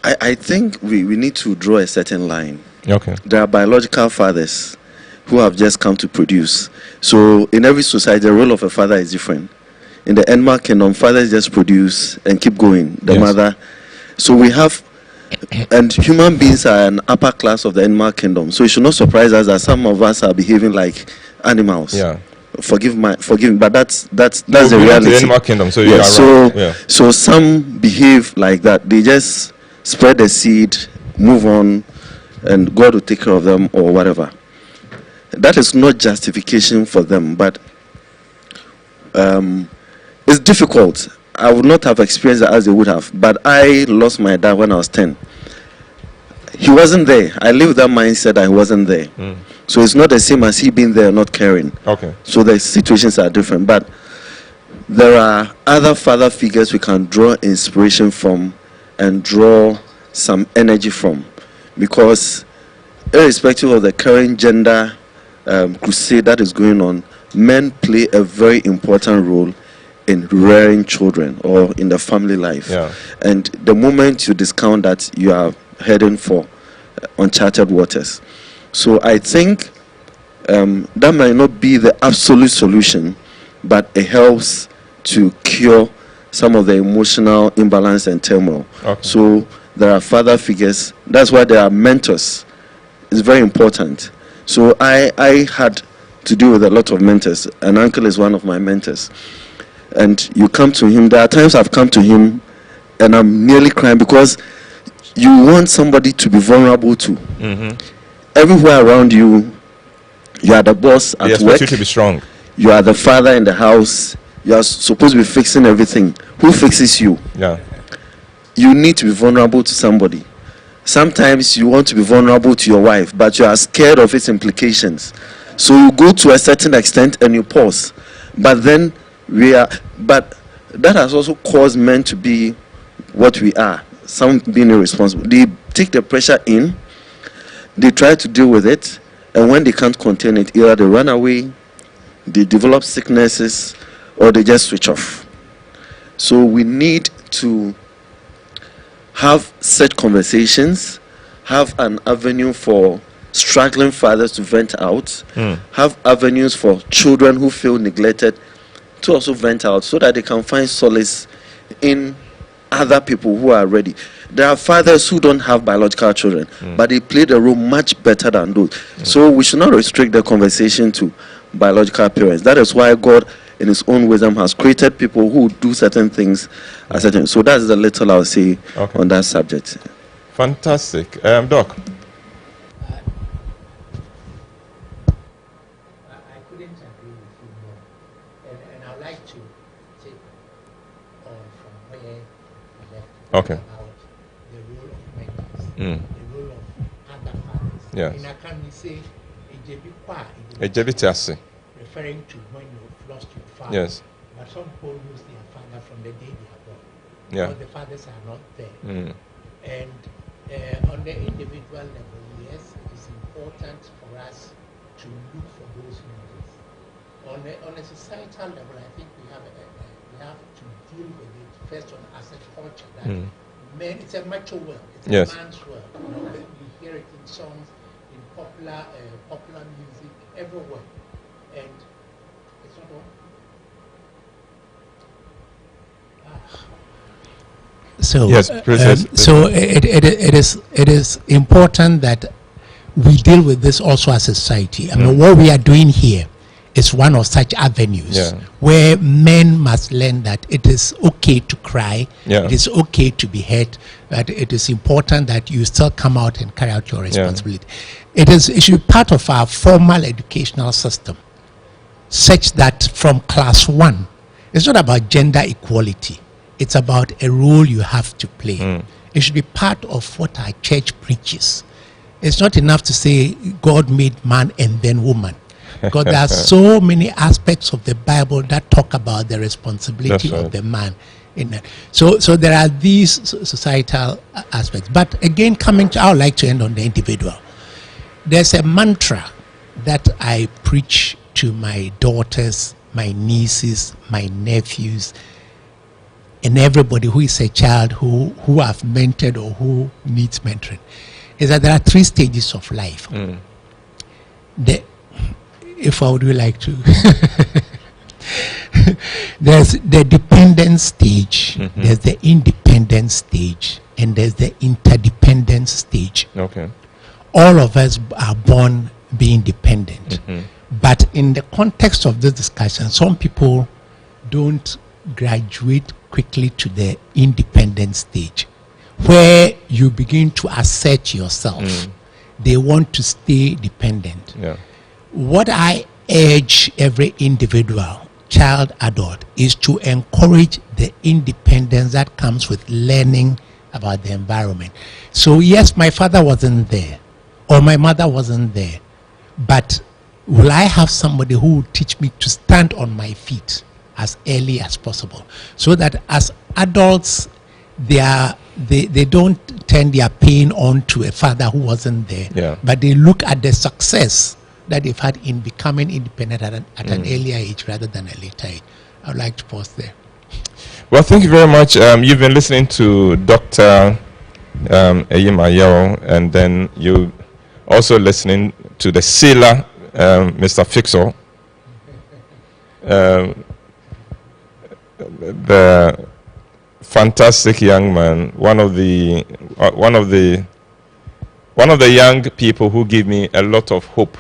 I think we need to draw a certain line. Okay. There are biological fathers who have just come to produce. So in every society, the role of a father is different. In the animal kingdom, fathers just produce and keep going. The mother. So we have, and human beings are an upper class of the animal kingdom. So it should not surprise us that some of us are behaving like animals. Yeah. Forgive me, but that's the reality. The animal kingdom, so you are right. So some behave like that. They just spread the seed, move on, and God will take care of them or whatever. That is not justification for them, but it's difficult. I would not have experienced it as they would have, but I lost my dad when I was 10. He wasn't there. I lived that mindset that he wasn't there. So it's not the same as he being there not caring. Okay. So the situations are different, but there are other father figures we can draw inspiration from and draw some energy from, because irrespective of the current gender crusade that is going on, men play a very important role in rearing children or in the family life. And the moment you discount that, you are heading for uncharted waters. So I think that might not be the absolute solution, but it helps to cure some of the emotional imbalance and turmoil. So there are father figures. That's why there are mentors. It's very important. So I had to deal with a lot of mentors, and Uncle is one of my mentors. And you come to him. There are times I've come to him and I'm nearly crying, because you want somebody to be vulnerable to. Everywhere around you, you are the boss at work. They expect you to be strong. You are the father in the house. You are supposed to be fixing everything. Who fixes you? You need to be vulnerable to somebody. Sometimes you want to be vulnerable to your wife, but you are scared of its implications. So you go to a certain extent and you pause. But then but that has also caused men to be what we are. Some being irresponsible. They take the pressure in, they try to deal with it, and when they can't contain it, either they run away, they develop sicknesses, or they just switch off. So we need to have such conversations, have an avenue for struggling fathers to vent out, have avenues for children who feel neglected to also vent out, so that they can find solace in other people who are ready. There are fathers who don't have biological children, but they play the role much better than those. So we should not restrict the conversation to biological parents. That is why God in his own wisdom has created people who do certain things at certain. So that's the little I'll say on that subject. Fantastic. Doc. I couldn't agree with you more. And I'd like to take on from where you left about the role of mentors, the role of other fathers. Yes. In Akan, we say, referring to when you've lost your father. Yes. But some people lose their father from the day they are born. Yeah. Because the fathers are not there. And on the individual level, yes, it is important for us to look for those mentors. On a societal level, I think we have to deal with it first as a culture. That men, it's a macho world. It's a man's world. You know, we hear it in songs, in popular music, everywhere, and it's not all. So yes, so it is important that we deal with this also as a society. I mean, what we are doing here is one of such avenues where men must learn that it is okay to cry, it is okay to be hurt, that it is important that you still come out and carry out your responsibility. It should be part of our formal educational system, such that from class 1, it's not about gender equality. It's about a role you have to play. It should be part of what our church preaches. It's not enough to say God made man and then woman. Because there are so many aspects of the Bible that talk about the responsibility of the man in that. So there are these societal aspects. But again, I would like to end on the individual. There's a mantra that I preach to my daughters, my nieces, my nephews, and everybody who is a child who I've mentored or who needs mentoring, is that there are 3 stages of life. If I would like to, there's the dependent stage, there's the independent stage, and there's the interdependent stage. All of us are born being dependent. But in the context of this discussion, some people don't graduate quickly to the independent stage, where you begin to assert yourself. They want to stay dependent. What I urge every individual, child, adult, is to encourage the independence that comes with learning about the environment. So yes, my father wasn't there, or my mother wasn't there, but will I have somebody who will teach me to stand on my feet as early as possible, so that as adults they don't turn their pain on to a father who wasn't there, but they look at the success that they've had in becoming independent at an earlier age rather than a later age. I would like to pause there. Well, thank you very much. You've been listening to Dr. Eyimayo, and then you also listening to the sailor, Mr. Fixer, the fantastic young man, one of the young people who give me a lot of hope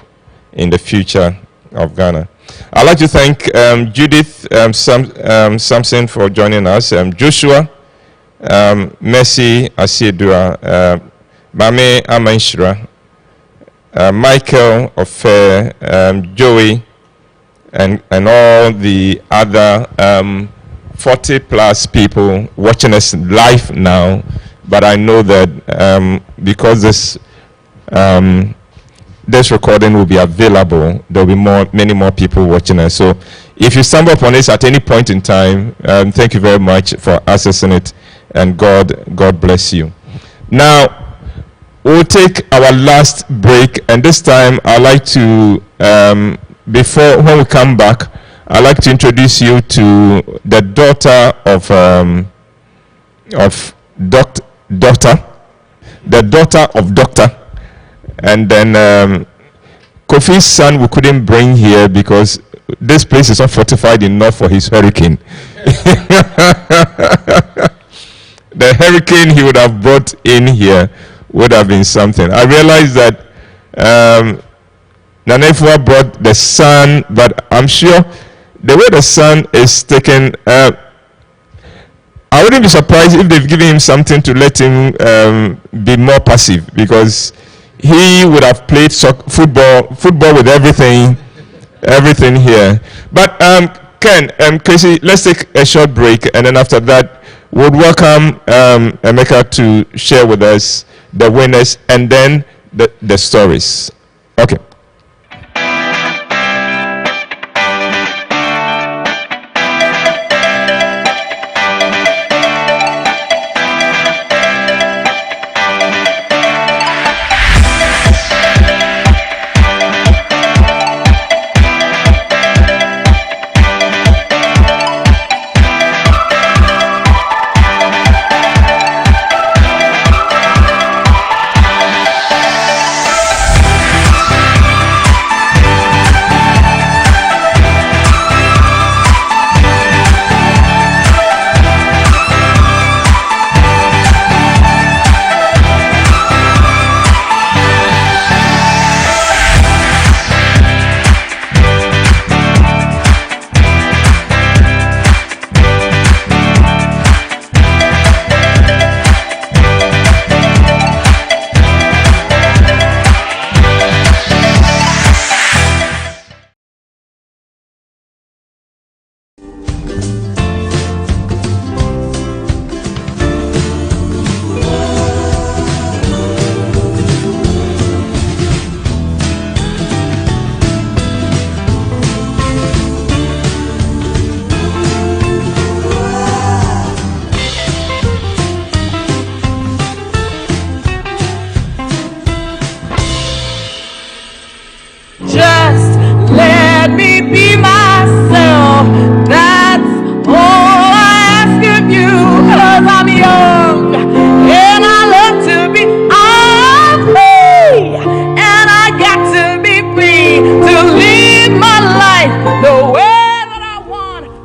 in the future of Ghana. I'd like to thank Judith Samson for joining us, Joshua, Mercy Asiedua, Mame Amanshira, Michael Ofe, Joey, and all the other 40 plus people watching us live now. But I know that because this recording will be available, there will be many more people watching us. So if you stumble upon this at any point in time, thank you very much for accessing it, and God bless you. Now we'll take our last break, and this time I'd like to when we come back, I'd like to introduce you to the daughter of Doctor. And then Kofi's son we couldn't bring here because this place is not fortified enough for his hurricane. The hurricane he would have brought in here would have been something. I realized that Nanefua brought the son, but I'm sure the way the son is taken, I wouldn't be surprised if they've given him something to let him be more passive, because he would have played football with everything here. But Ken, Casey, let's take a short break, and then after that, we'll welcome Emeka to share with us the winners and then the stories. Okay.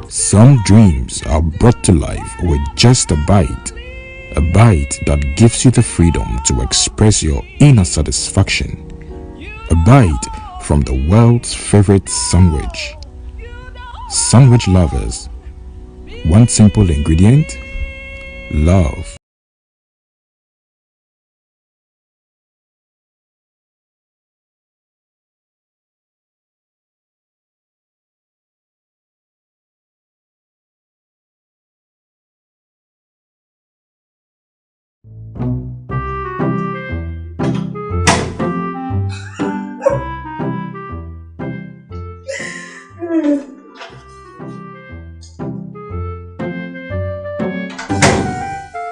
Some dreams are brought to life with just a bite that gives you the freedom to express your inner satisfaction. A bite from the world's favorite sandwich. Sandwich lovers, one simple ingredient: love.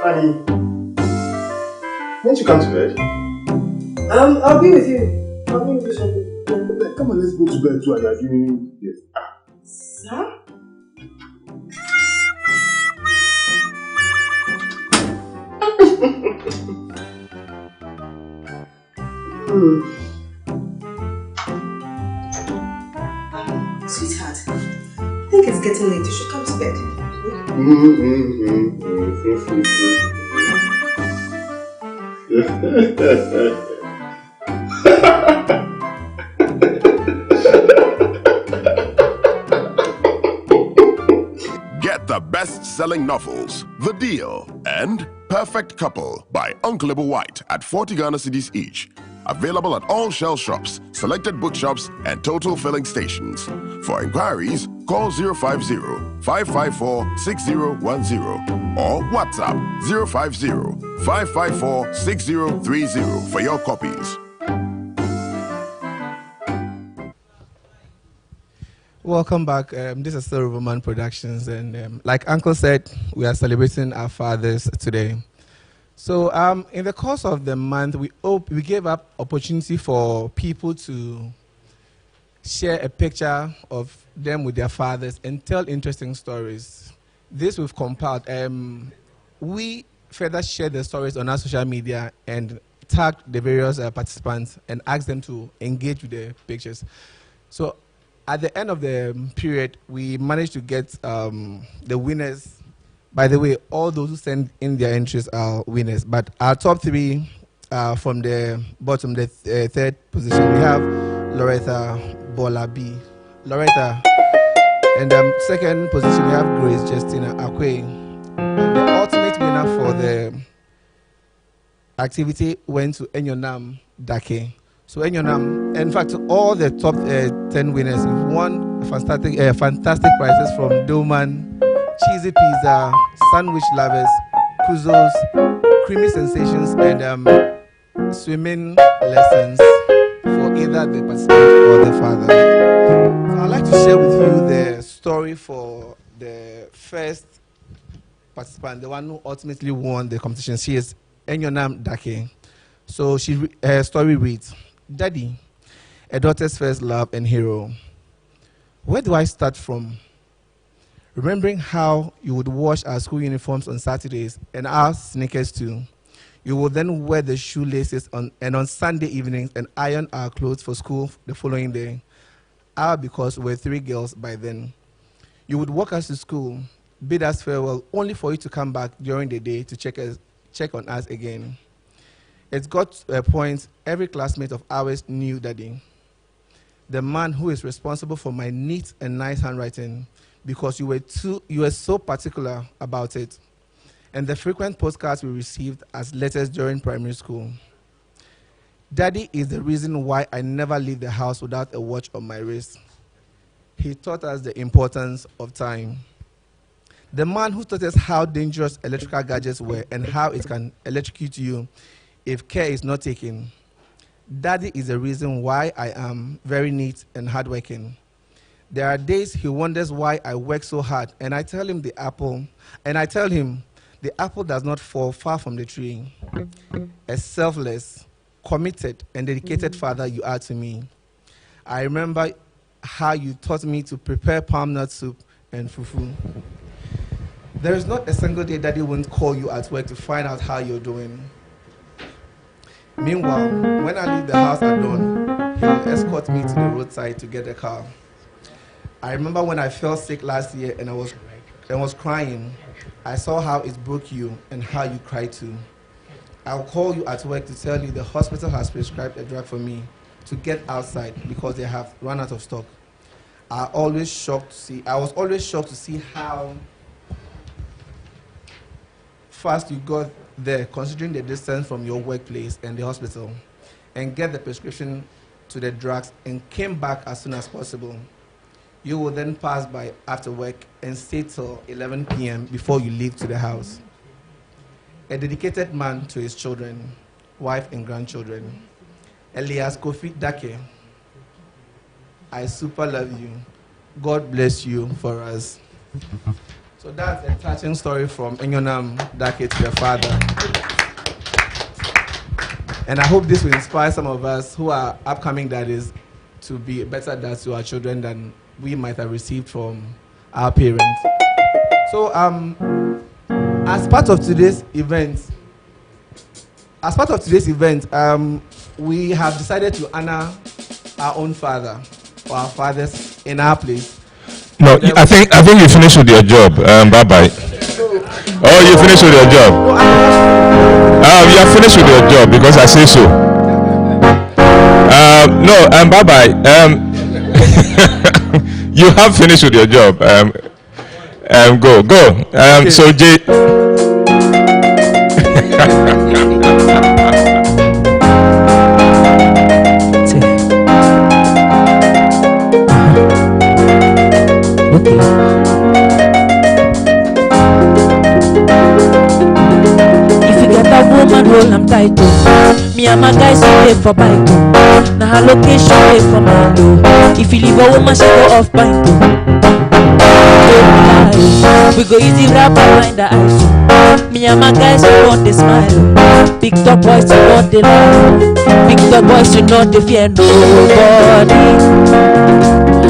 Honey, won't you come to bed? I'll be with you. I'll be with you shortly. Come on, let's go to bed too, and you're doing this. Sir? Sweetheart, I think it's getting late. You should come to bed. Get the best-selling novels, The Deal, and Perfect Couple by Uncle Ebo Whyte at 40 Ghana cedis each. Available at all Shell shops, selected bookshops, and total filling stations. For inquiries, call 050-554-6010 or WhatsApp 050-554-6030 for your copies. Welcome back. This is still Roverman Productions, and like Uncle said, we are celebrating our fathers today. So in the course of the month, we gave up opportunity for people to share a picture of them with their fathers and tell interesting stories. This we've compiled. We further shared the stories on our social media and tagged the various participants and asked them to engage with the pictures. So at the end of the period, we managed to get the winners. By the way, all those who send in their entries are winners. But our top three from the bottom, the third position, we have Loretta Bola B. Loretta, And second position, we have Grace Justina Akwe. And the ultimate winner for the activity went to Enyonam Dake. So Enyonam, in fact, all the top 10 winners won fantastic prizes from Doman, Cheesy Pizza, Sandwich Lovers, Kuzos, Creamy Sensations, and swimming lessons for either the participant or the father. So I'd like to share with you the story for the first participant, the one who ultimately won the competition. She is Enyonam Dake. So her story reads, Daddy, a daughter's first love and hero. Where do I start from? Remembering how you would wash our school uniforms on Saturdays and our sneakers too. You would then wear the shoelaces on Sunday evenings and iron our clothes for school the following day. Because we were 3 girls by then. You would walk us to school, bid us farewell, only for you to come back during the day to check on us again. It got to a point every classmate of ours knew Daddy, the man who is responsible for my neat and nice handwriting, because you were so particular about it, and the frequent postcards we received as letters during primary school. Daddy is the reason why I never leave the house without a watch on my wrist. He taught us the importance of time. The man who taught us how dangerous electrical gadgets were and how it can electrocute you if care is not taken. Daddy is the reason why I am very neat and hardworking. There are days he wonders why I work so hard, and I tell him the apple does not fall far from the tree. A selfless, committed, and dedicated father you are to me. I remember how you taught me to prepare palm nut soup and fufu. There is not a single day Daddy won't call you at work to find out how you're doing. Meanwhile, when I leave the house at dawn, he will escort me to the roadside to get a car. I remember when I fell sick last year and I was crying. I saw how it broke you and how you cried too. I'll call you at work to tell you the hospital has prescribed a drug for me to get outside because they have run out of stock. I was always shocked to see how fast you got there, considering the distance from your workplace and the hospital, and get the prescription to the drugs and came back as soon as possible. You will then pass by after work and stay till 11 p.m. before you leave to the house. A dedicated man to his children, wife and grandchildren. Elias Kofi Dake, I super love you. God bless you for us. So that's a touching story from Enyonam Dake to the father. And I hope this will inspire some of us who are upcoming daddies to be better dads to our children than we might have received from our parents. So as part of today's event, we have decided to honor our own father, or our fathers in our place. No, I think you finished with your job. Bye-bye. Oh, you finished with your job. You have finished with your job because I say so. No, bye-bye. You have finished with your job. Go. Okay. So Jay. If you get a woman, hold am tight, oh. Me and my guys wait for bike, oh. Now her location wait for my door. If you leave a woman, she go off bike, oh. We go easy rap behind the eyes. Me and my guys we want the smile. Big top boys we want the laugh. Big top boys we not the fear nobody.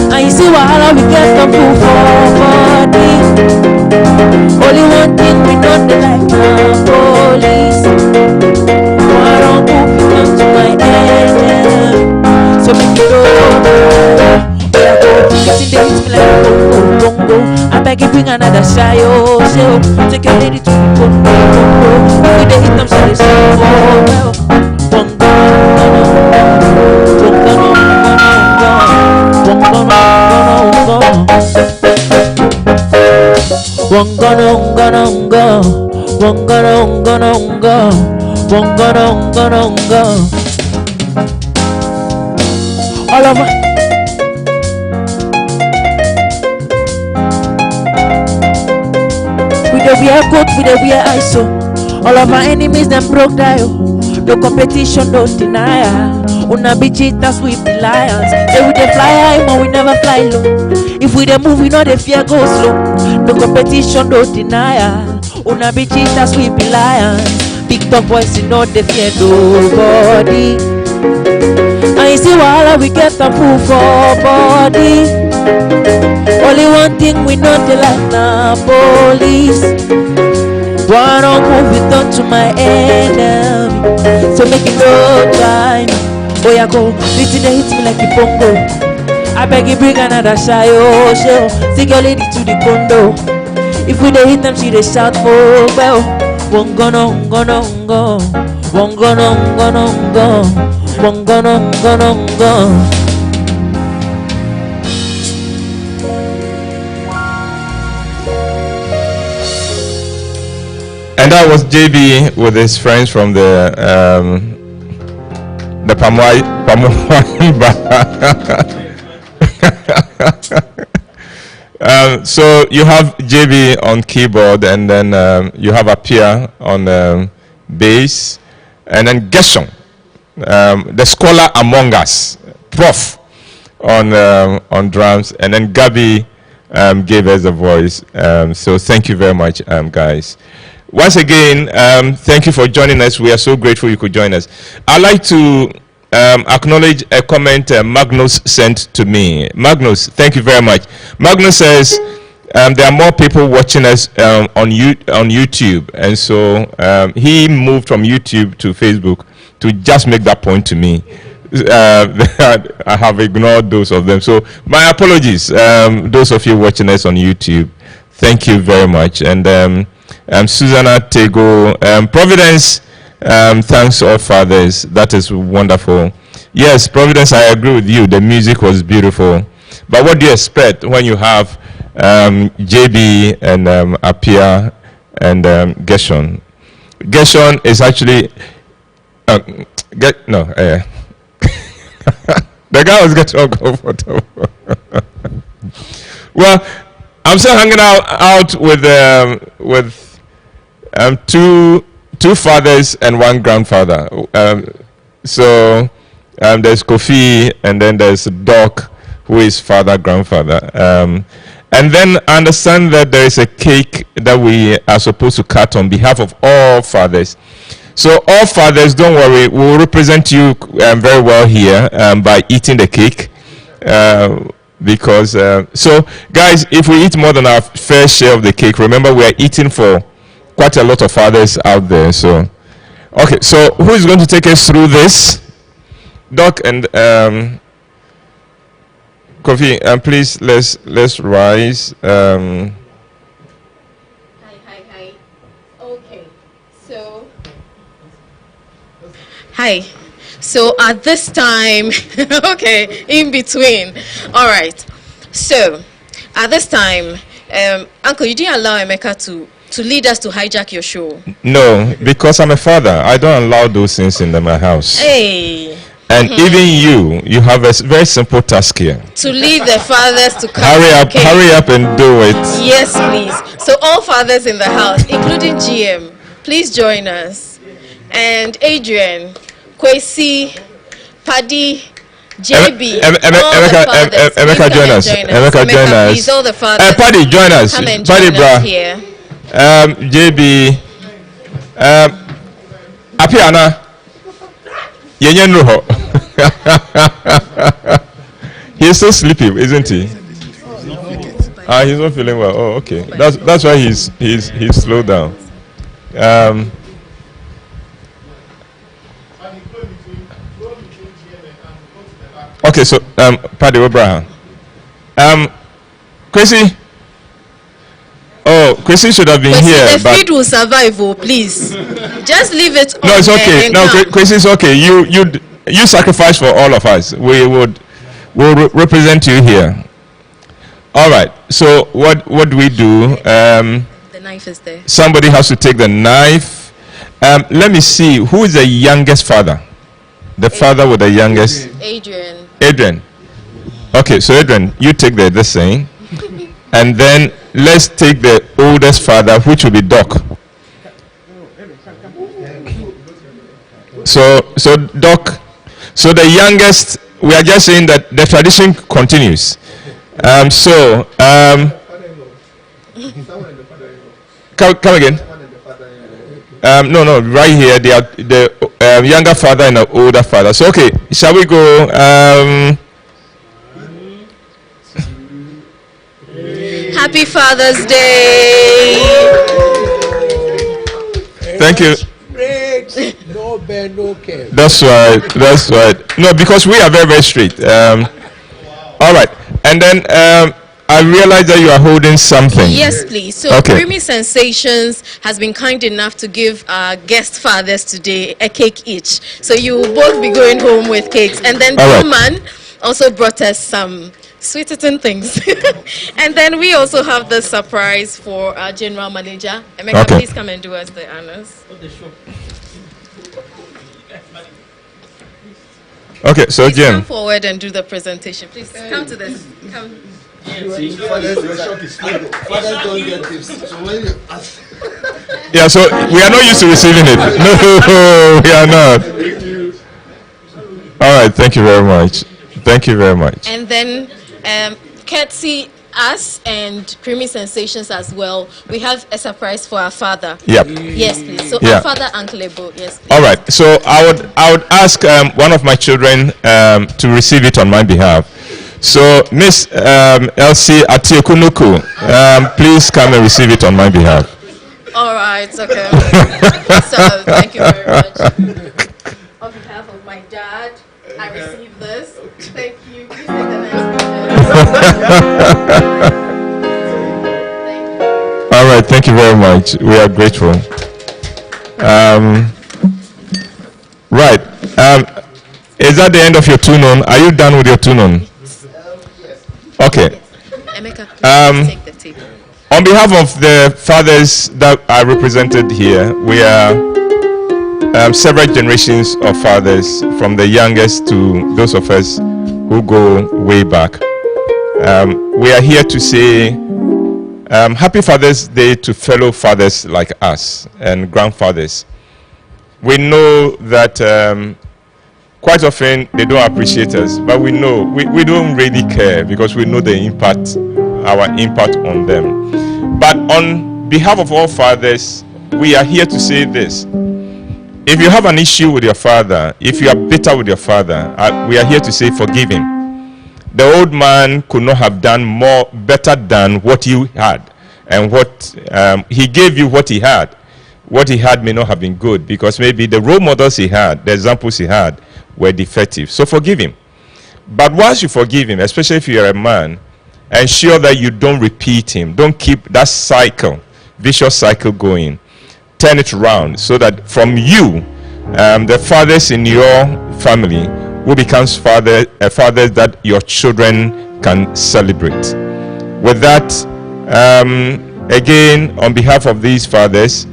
And you see wahala we get from food for body. Only one thing we know the life now police. I don't move you come to my end. So make it go. Kissing the hits me like bongo. I beg you bring another shy, oh, say, oh, take your lady to the bongo. If they hit them, so they say, oh, well, bongo, bongo, bongo, bongo, bongo, bongo, bongo. Wongonongonongo, wongonongonongo, wongonongonongo. All over. We the wear coat, we the wear ISO. All of our enemies them broke dial. No competition, don't deny. Una be cheaters, we be lions. Say we dey fly high, but we never fly low. If we dey move, we know the fear go slow. No competition, don't deny. Una be cheaters, we be lions. Big dog boys, you know they fear nobody. And you see while we get the proof for body. Only one thing we know they like na police. One on move it on to my enemy. So make it no time. Oh yeah, go. Listen, they hit me like a bongo. I beg you bring another shy, oh show. Take your lady to the condo. If we dey hit them, she dey shout for well. Wongonongonongo, wongonongonongo, wongonongonongo. And that was JB with his friends from the Pamwai so you have JB on keyboard, and then you have Apia on bass, and then Gershon, the scholar among us, Prof, on drums, and then Gabby gave us a voice. So thank you very much, guys. Once again, thank you for joining us. We are so grateful you could join us. I'd like to acknowledge a comment Magnus sent to me. Magnus, thank you very much. Magnus says there are more people watching us on YouTube, and so he moved from YouTube to Facebook to just make that point to me. I have ignored those of them, so my apologies. Those of you watching us on YouTube, thank you very much. And Susanna Tego, Providence, thanks all fathers. That is wonderful. Yes, Providence, I agree with you. The music was beautiful. But what do you expect when you have JB and Apia and Gershon? Gershon is actually the guy was getting uncomfortable. Well, I'm still hanging out with two fathers and one grandfather. So there's Kofi, and then there's Doc, who is father, grandfather. And then I understand that there is a cake that we are supposed to cut on behalf of all fathers. So all fathers, don't worry, we'll represent you very well here by eating the cake. Because so guys, if we eat more than our fair share of the cake, remember we are eating for quite a lot of fathers out there. So okay, so who is going to take us through this? Doc and Kofi, please let's rise. Hi. Okay, so hi. So at this time, okay, in between. All right. So at this time, Uncle, you didn't allow Emeka to lead us to hijack your show. No, because I'm a father. I don't allow those things in my house. Hey. And even you have a very simple task here. To lead the fathers to come. Hurry up and do it. Yes, please. So all fathers in the house, including GM, please join us. And Adrian, Kwesi, Paddy, JB, Emeka, join us. Emeka, join us. Please, all the fathers. Paddy, join us. Come and Paddy, join us here. JB, Apiana, Yenyen Ruho. He's so sleepy, isn't he? He's not feeling well. Oh, okay. That's why he's slowed down. Okay, so Paddy Abraham. Kwesi. Oh, Kwesi should have been here. The feed will survive, oh, please. Just leave it on. No, it's okay. No, Kwesi, it's okay. You sacrifice for all of us. We'll represent you here. All right. So what do we do? The knife is there. Somebody has to take the knife. Let me see. Who is the youngest father? The father with the youngest. Adrian. Okay. So Adrian, you take this thing, and then let's take the oldest father, which will be Doc. So Doc. So the youngest. We are just saying that the tradition continues. Come again. No, right here they are the younger father and the older father. So okay, shall we go? Happy Father's Day. Thank you. No bear, no care. That's right. No, because we are very, very straight. All right, and then I realize that you are holding something. Yes, please. So Creamy Sensations has been kind enough to give our guest fathers today a cake each. So you will both be going home with cakes. And then Roman also brought us some sweet eating things. And then we also have the surprise for our general manager. Emeka, please come and do us the honors. Okay, so please Jim, come forward and do the presentation. Please come to this. Come. Fathers don't get tips. So when you ask. Yeah, so we are not used to receiving it. No, we are not. All right, thank you very much. Thank you very much. And then, courtesy us and Creamy Sensations as well, we have a surprise for our father. Yep. Yes, please. So our father, Uncle Ebo. Yes, please. All right. So I would ask one of my children to receive it on my behalf. So Miss Elsie Atiokunuku, please come and receive it on my behalf. All right. Okay. So thank you very much. On behalf of my dad, I receive this. Thank you. Please take the next picture. All right, thank you very much. We are grateful. Right. Is that the end of your tune-on? Are you done with your tune-on? Okay. Emeka, take the table. On behalf of the fathers that are represented here, we are several generations of fathers, from the youngest to those of us who go way back. We are here to say Happy Father's Day to fellow fathers like us and grandfathers. We know that quite often they don't appreciate us, but we know we don't really care because we know the impact, our impact on them. But on behalf of all fathers, we are here to say this. If you have an issue with your father, if you are bitter with your father, we are here to say forgive him. The old man could not have done better than what you had, and what he gave you what he had. What he had may not have been good because maybe the role models he had, the examples he had, were defective. So forgive him. But once you forgive him, especially if you're a man, ensure that you don't repeat him. Don't keep that cycle, vicious cycle going. Turn it around so that from you, the fathers in your family will become fathers that your children can celebrate. With that, again, on behalf of these fathers,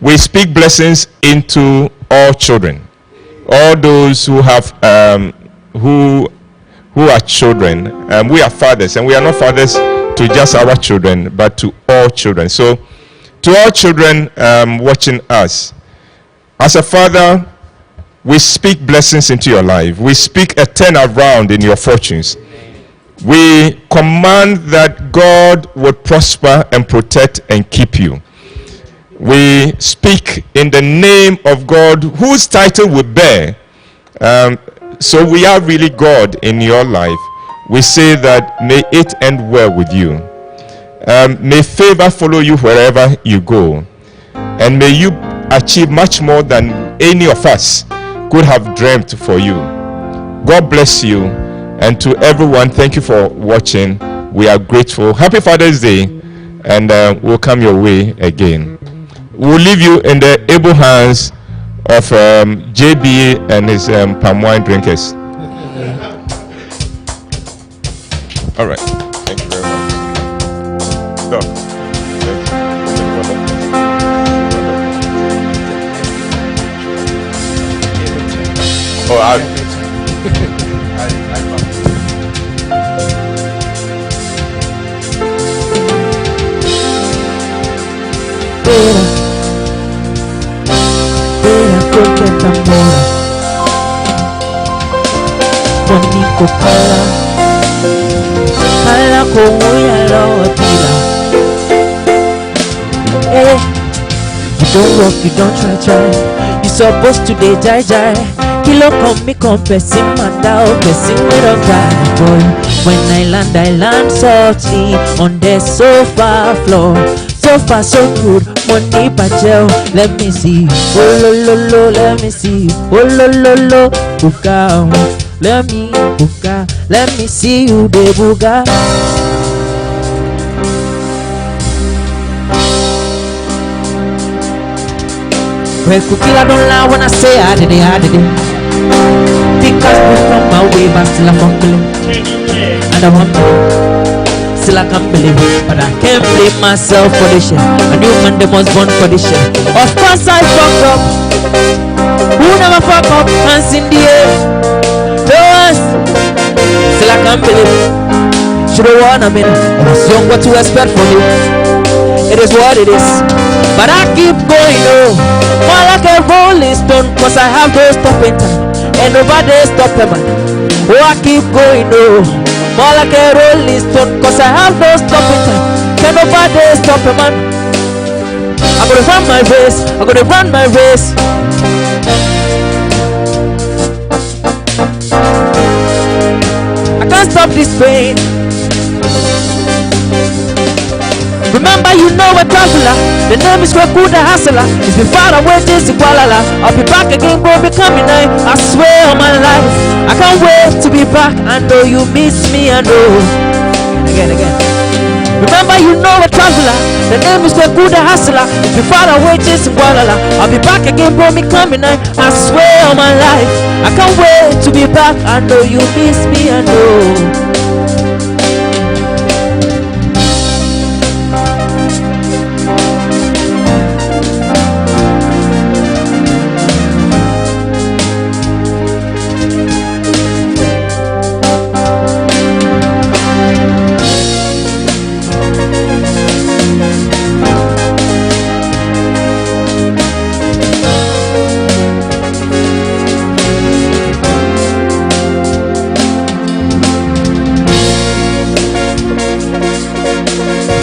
we speak blessings into all children, all those who have who are children. We are fathers, and we are not fathers to just our children, but to all children. So, to all children watching us, as a father, we speak blessings into your life. We speak a turnaround in your fortunes. We command that God would prosper and protect and keep you. We speak in the name of God, whose title we bear. So we are really God in your life. We say that may it end well with you. May favor follow you wherever you go. And may you achieve much more than any of us could have dreamt for you. God bless you. And to everyone, thank you for watching. We are grateful. Happy Father's Day. And we'll come your way again. We'll leave you in the able hands of JB and his palm wine drinkers. All right. Thank you very much. Bonito kala como ya lo pila. You don't walk, you don't try. You supposed to dey jai. Kilo come person man down, person made of die boy. When I land softly on the sofa floor. So far so good, money bajel. Let me see, oh lo lo lo, let me see, oh lo lo lo, buka. Let me buka, let me see you de buga. Well, Kukila don't lie when I say I did it. Because we from my way, but still I'm fumbling. And I want to, still I can't believe it. But I can't blame myself for this shit. A new man that was born for this shit. Of course I fucked up. Who never fuck up? Hands in the air. Still I can't believe it. Should've won a minute. I was young, what to expect from you? It is what it is. But I keep going, oh. More like a rolling stone, cause I have no stopping time. And nobody stop a man. Oh, I keep going, oh. More like a rolling stone, cause I have no stopping time. Can nobody stop a man? I'm gonna run my race. I'm gonna run my race. I can't stop this pain. Remember, you know a traveler. The name is Kwakuda Hassler. It's been far away, this is Kuala. I'll be back again, bro, becoming night. I swear on my life, I can't wait to be back. I know you miss me, I know. Again. Remember, you know a traveler. The name is Kwakuda Hassler. It's been far away, this is Kuala. I'll be back again, bro, becoming night. I swear on my life, I can't wait to be back. I know you miss me, I know.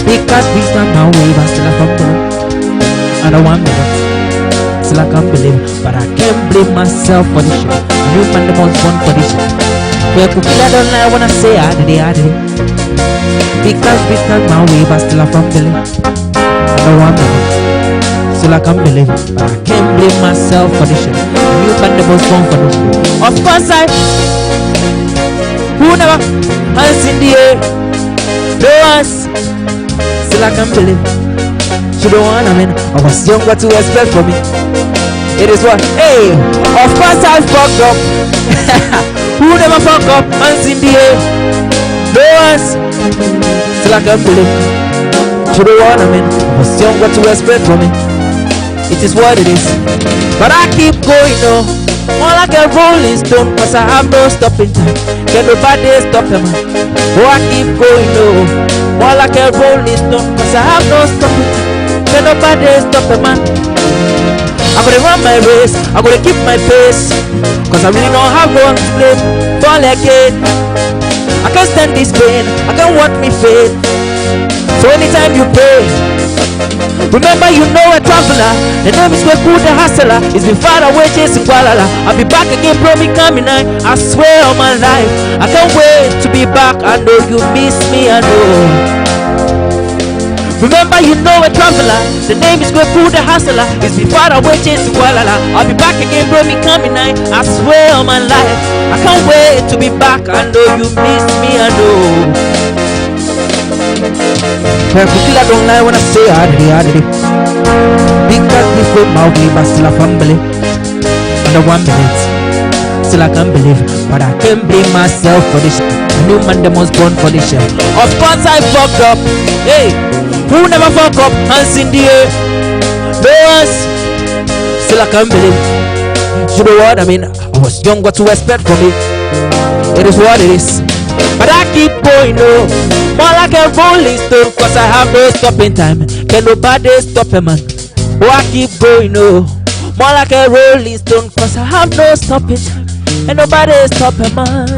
Because we found my way, but still I fumble. I don't want minute, still I can't believe. But I can't blame myself for this shit. New man the most fun for this shit. Well, Kukila don't lie when I say I did it. Because we found my way, but still I fumble. I don't want minute, still I can't believe. But I can't blame myself for this shit. New man the most fun for this shit. Of course who never hands in the air. No one's. Still I can't believe. You don't want, I mean, I was young, what to expect from me? It is what, hey, of course I fucked up. Who never fuck up? Hands in the air. No one's. Still I can't believe. You don't want, I mean, I was young, what to expect from me? It is what it is. But I keep going, no. More like a rolling stone, cause I have no stopping time. Can nobody stop a man? Oh, I keep going, no. More like a rolling stone, cause I have no stopping time. Can nobody stop a man? I'm gonna run my race, I'm gonna keep my pace, cause I really don't have one to play. Fall again, I can't stand this pain, I can't want me fade. So anytime you pray, remember you know a traveler. The name is Kwakuda Hassler. It's been far away chasing Kuala. I'll be back again, bro, me coming night. I swear on my life, I can't wait to be back. I know you miss me, I know. Remember you know a traveler. The name is Kwakuda Hassler. It's been far away chasing Kuala. I'll be back again, bro, me coming night. I swear on my life, I can't wait to be back. I know you miss me, I know. Well, Kukila don't lie when I say I did it. Because we put my way, but still I fumble it. Under 1 minute, still I can't believe. But I can't blame myself for this shit. A new man that was born for this shit. Of course I fucked up. Hey, who never fuck up? Hands in the air. No one's. Still I can't believe. You know what I mean? I I was young, what to expect from me? It is what it is. But I keep going, no. More like a rolling stone, cause I have no stopping time. Can nobody stop a man? Oh, I keep going, no. More like a rolling stone, cause I have no stopping time. And nobody stop a man.